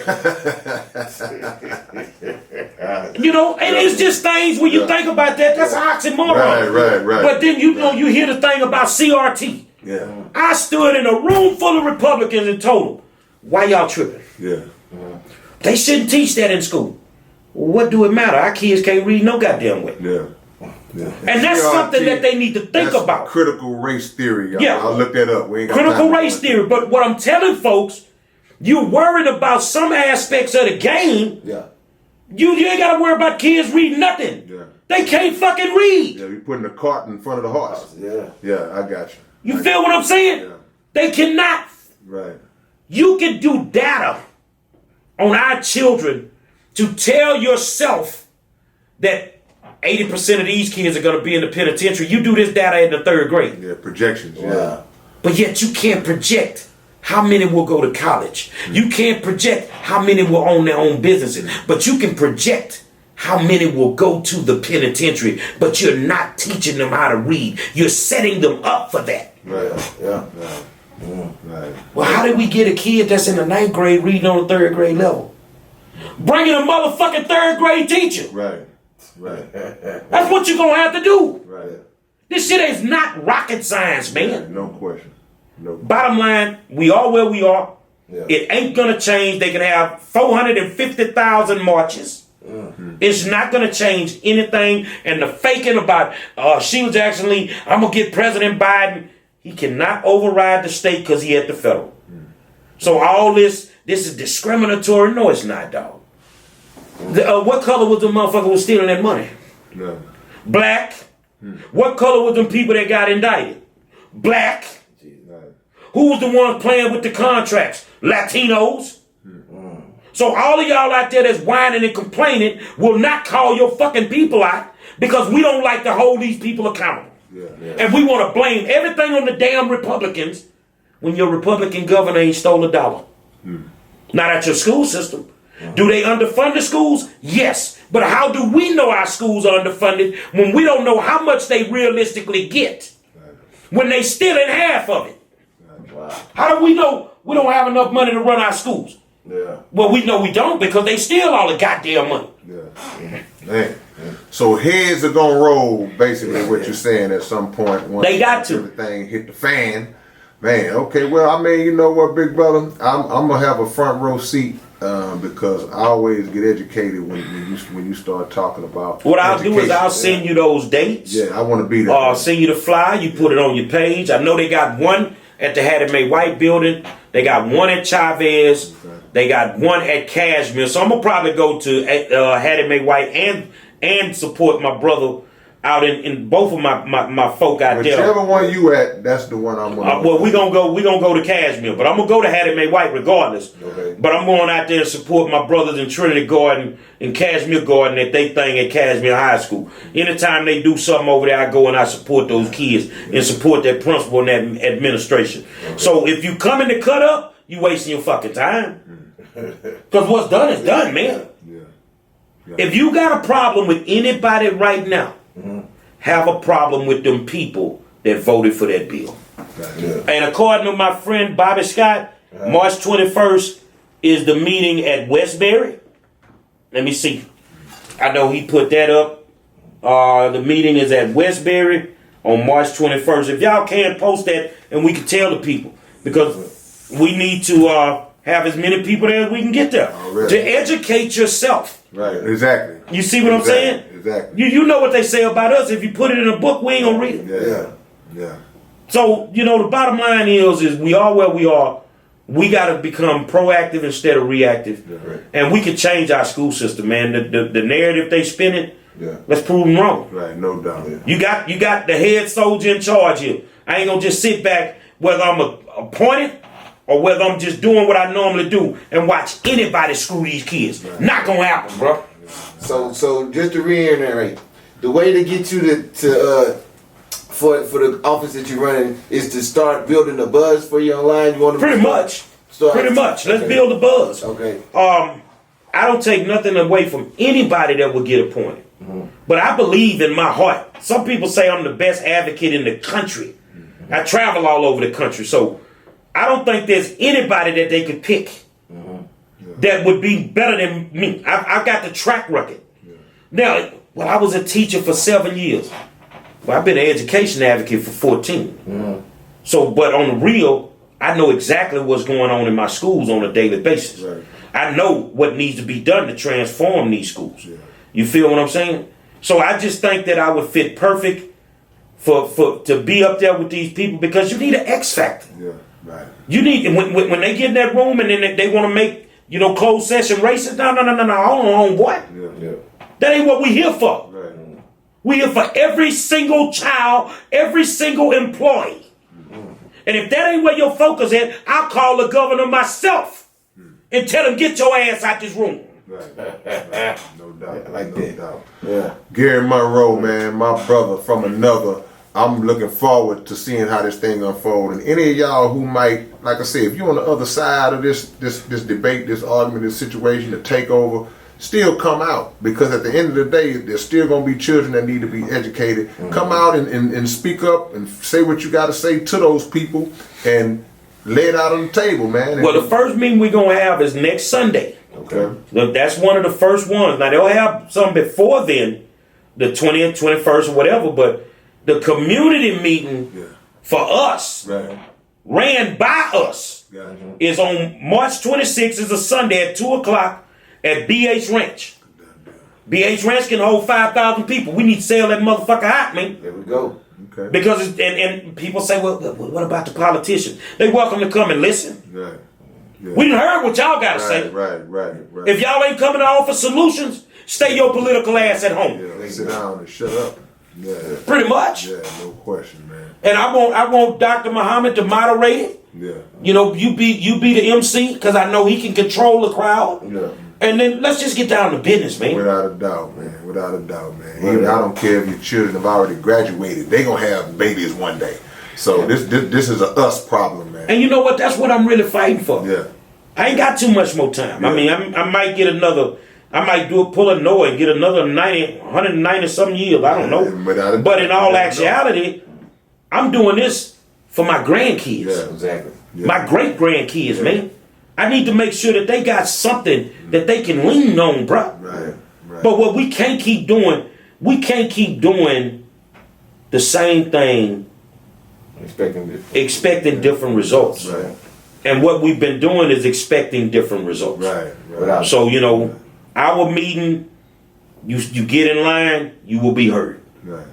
You know, and it's just things when you think about that, that's an oxymoron. Right. But then you know, you hear the thing about CRT. Yeah. I stood in a room full of Republicans and told them, why y'all tripping? Yeah. They shouldn't teach that in school. Well, what do it matter? Our kids can't read no goddamn way. Yeah. And that's something that they need to think about. Critical race theory. Yeah. I'll look that up. We ain't got critical race theory. But what I'm telling folks, you're worried about some aspects of the game. Yeah. You ain't got to worry about kids reading nothing. Yeah. They can't fucking read. Yeah, you're putting the cart in front of the horse. Yeah. Yeah, I got you. You feel what I'm saying? Yeah. They cannot. Right. You can do data on our children to tell yourself that 80% of these kids are going to be in the penitentiary. You do this data in the 3rd grade. Yeah, projections. Yeah. But yet you can't project how many will go to college. You can't project how many will own their own businesses. But you can project how many will go to the penitentiary. But you're not teaching them how to read. You're setting them up for that. Right. Yeah. Right. Well, how did we get a kid that's in the 9th grade reading on the 3rd grade level? Bringing a motherfucking 3rd grade teacher. Right. That's what you're going to have to do. Right. This shit is not rocket science, man. Yeah, no question. Bottom line, we are where we are. Yeah. It ain't going to change. They can have 450,000 marches. It's not going to change anything. And the faking about Sheila Jackson Lee, I'm going to get President Biden. He cannot override the state because he at the federal. So all this is discriminatory. No, it's not, dog. What color was the motherfucker who was stealing that money? No. Black. What color was them people that got indicted? Black. Who was the ones playing with the contracts? Latinos. So all of y'all out there that's whining and complaining will not call your fucking people out because we don't like to hold these people accountable. Yeah. And we want to blame everything on the damn Republicans when your Republican governor ain't stole $1. Not at your school system. Do they underfund the schools? Yes. But how do we know our schools are underfunded when we don't know how much they realistically get? When they still in half of it. Wow. How do we know we don't have enough money to run our schools? Yeah. Well, we know we don't because they steal all the goddamn money. Yeah. Man. So heads are gonna roll, basically what you're saying at some point. Once They got to. everything hit the fan. Man, okay, well, I mean, you know what, big brother? I'm gonna have a front row seat because I always get educated when you start talking about What I'll do is education. I'll send you those dates. Yeah, I want to be there. I'll send you the flyer. You put it on your page. I know they got one at the Hattie Mae White building. They got one at Chavez. Okay. They got one at Cashmere. So I'm gonna probably go to Hattie Mae White and support my brother out in both of my folk out there. Whichever one you at, that's the one I'm gonna. Well, we gonna go to Cashmere, but I'm gonna go to Hattie Mae White regardless. Okay. But I'm going out there and support my brothers in Trinity Garden and Cashmere Garden at they thing at Cashmere High School. Anytime they do something over there, I go and I support those kids and support that principal and that administration. Okay. So if you coming to cut up, you wasting your fucking time. Because what's done is done, man. Yeah. If you got a problem with anybody right now, have a problem with them people that voted for that bill. And according to my friend Bobby Scott, March 21st is the meeting at Westbury. Let me see. I know he put that up. The meeting is at Westbury on March 21st. If y'all can post that and we can tell the people, because we need to have as many people there as we can get there to educate yourself. Right, exactly. You see what I'm saying? Exactly. You know what they say about us. If you put it in a book, we ain't gonna read it. Yeah. So, the bottom line is we are where we are. We got to become proactive instead of reactive. Yeah, right. And we can change our school system, man. The narrative they spinning, let's prove them wrong. Right, no doubt. Yeah. You got the head soldier in charge here. I ain't going to just sit back, whether I'm appointed or whether I'm just doing what I normally do and watch anybody screw these kids. Right. Not going to happen, bro. So just to reiterate, the way to get you for the office that you're running is to start building a buzz for you online. You want to pretty much. Let's build a buzz. Okay. I don't take nothing away from anybody that will get appointed, but I believe in my heart. Some people say I'm the best advocate in the country. I travel all over the country, so I don't think there's anybody that they could pick that would be better than me. I've got the track record. Now, I was a teacher for 7 years. Well, I've been an education advocate for 14. So, but on the real, I know exactly what's going on in my schools on a daily basis. Right. I know what needs to be done to transform these schools. Yeah. You feel what I'm saying? So I just think that I would fit perfect for to be up there with these people, because you need an X factor. Yeah, right. You need when they get in that room and then they want to make closed session racist. No, hold on, boy. Yeah. That ain't what we here for. Right. We here for every single child, every single employee. And if that ain't where your focus is, I'll call the governor myself and tell him, get your ass out this room. Right. No doubt. No doubt. Yeah. Gerry Monroe, man, my brother from another. I'm looking forward to seeing how this thing unfolds. And any of y'all who might, like I said, if you're on the other side of this debate, this argument, this situation, the takeover, still come out, because at the end of the day, there's still going to be children that need to be educated. Come out and speak up and say what you got to say to those people and lay it out on the table, man. Well, the first meeting we're going to have is next Sunday. Okay. Look, that's one of the first ones. Now, they'll have some before then, the 20th, 21st, or whatever, but the community meeting for us, ran by us, is on March 26th, is a Sunday at 2 o'clock at BH Ranch. BH Ranch can hold 5,000 people. We need to sell that motherfucker out, man. There we go. Okay. Because and people say, well, what about the politicians? They welcome to come and listen. Right. Yeah. We done heard what y'all got to say. Right. If y'all ain't coming to offer solutions, stay your political ass at home. Yeah, sit down and shut up. Yeah. Pretty much. Yeah, no question, man. And I want Dr. Muhammad to moderate it. Yeah. You be the MC, because I know he can control the crowd. Yeah. And then let's just get down to business, man. Without a doubt, man. Even I don't care if your children have already graduated. They gonna have babies one day. So this is a us problem, man. And you know what? That's what I'm really fighting for. Yeah. I ain't got too much more time. Yeah. I mean, I might get another. I might pull a Noah and get another 190 some years. I don't know. But in all actuality, I'm doing this for my grandkids. Yeah, exactly. Yeah. My great grandkids, man. I need to make sure that they got something that they can lean on, bro. Right. But what we can't keep doing, the same thing, expecting different results. Right. And what we've been doing is expecting different results. Right. So, our meeting, you get in line, you will be heard. Right.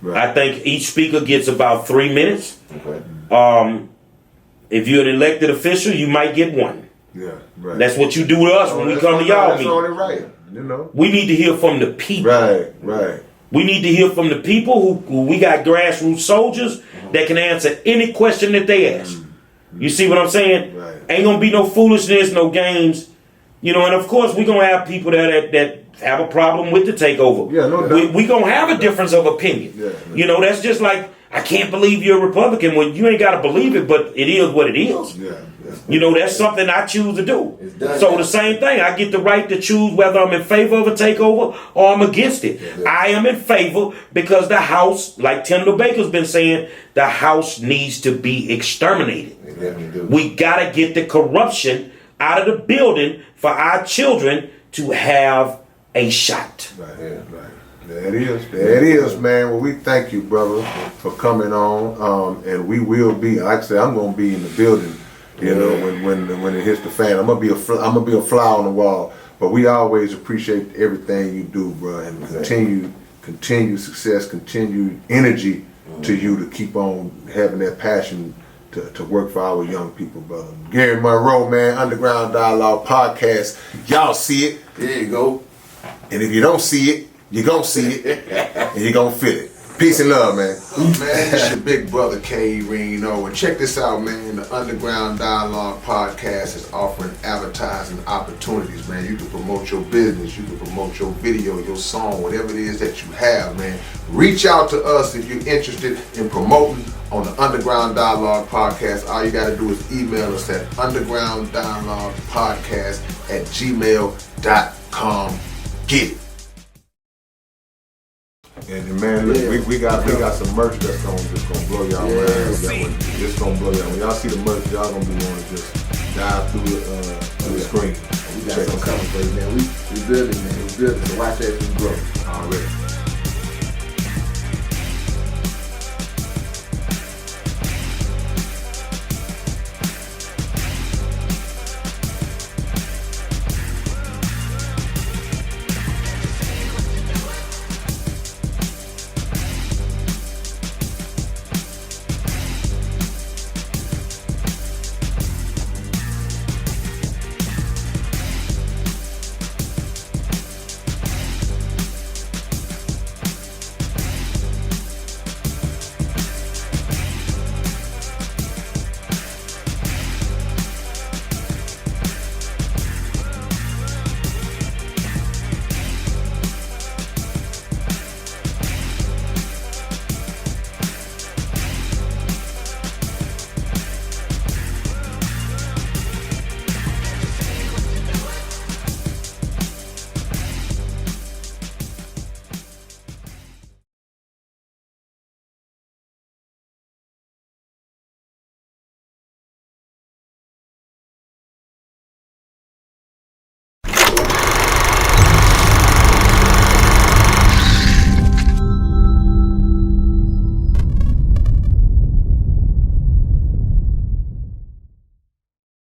I think each speaker gets about 3 minutes. Okay. If you're an elected official, you might get one. Yeah, right. That's what you do to us when we come to y'all meeting. That's only right. We need to hear from the people. Right. We need to hear from the people who we got grassroots soldiers that can answer any question that they ask. You see what I'm saying? Right. Ain't gonna be no foolishness, no games. You know, and of course we're gonna have people that have a problem with the takeover. Yeah, no doubt. We gonna have a difference of opinion. Yeah. You know, that's just like, I can't believe you're a Republican. Well, you ain't gotta believe it, but it is what it is. Yeah. You know, that's something I choose to do. It's done. So the same thing, I get the right to choose whether I'm in favor of a takeover or I'm against it. Yeah. I am in favor because the House, like Tim Baker's been saying, the House needs to be exterminated. They definitely do. We gotta get the corruption out of the building for our children to have a shot. Right. There it is, man. Well, we thank you, brother, for coming on. And we will be, like I said, I'm gonna be in the building. You know, when it hits the fan, I'm gonna be a fly on the wall. But we always appreciate everything you do, bro, and continued success, continued energy to you to keep on having that passion to work for our young people, brother. Gerry Monroe, man, Underground Dialogue Podcast. Y'all see it. There you go. And if you don't see it, you're gonna see it and you're gonna feel it. Peace and love, man. Man, it's your big brother K-RINO. And check this out, man. The Underground Dialogue Podcast is offering advertising opportunities, man. You can promote your business, you can promote your video, your song, whatever it is that you have, man. Reach out to us if you're interested in promoting on the Underground Dialogue Podcast. All you gotta do is email us at undergrounddialoguepodcast@gmail.com. Get it. And man, look, we got some merch that's gonna blow y'all mind. It's gonna blow y'all. When y'all see the merch, y'all gonna be wanting to just dive through the screen. We got some coming for you, man. We building, man. We building. So watch that thing grow. Already.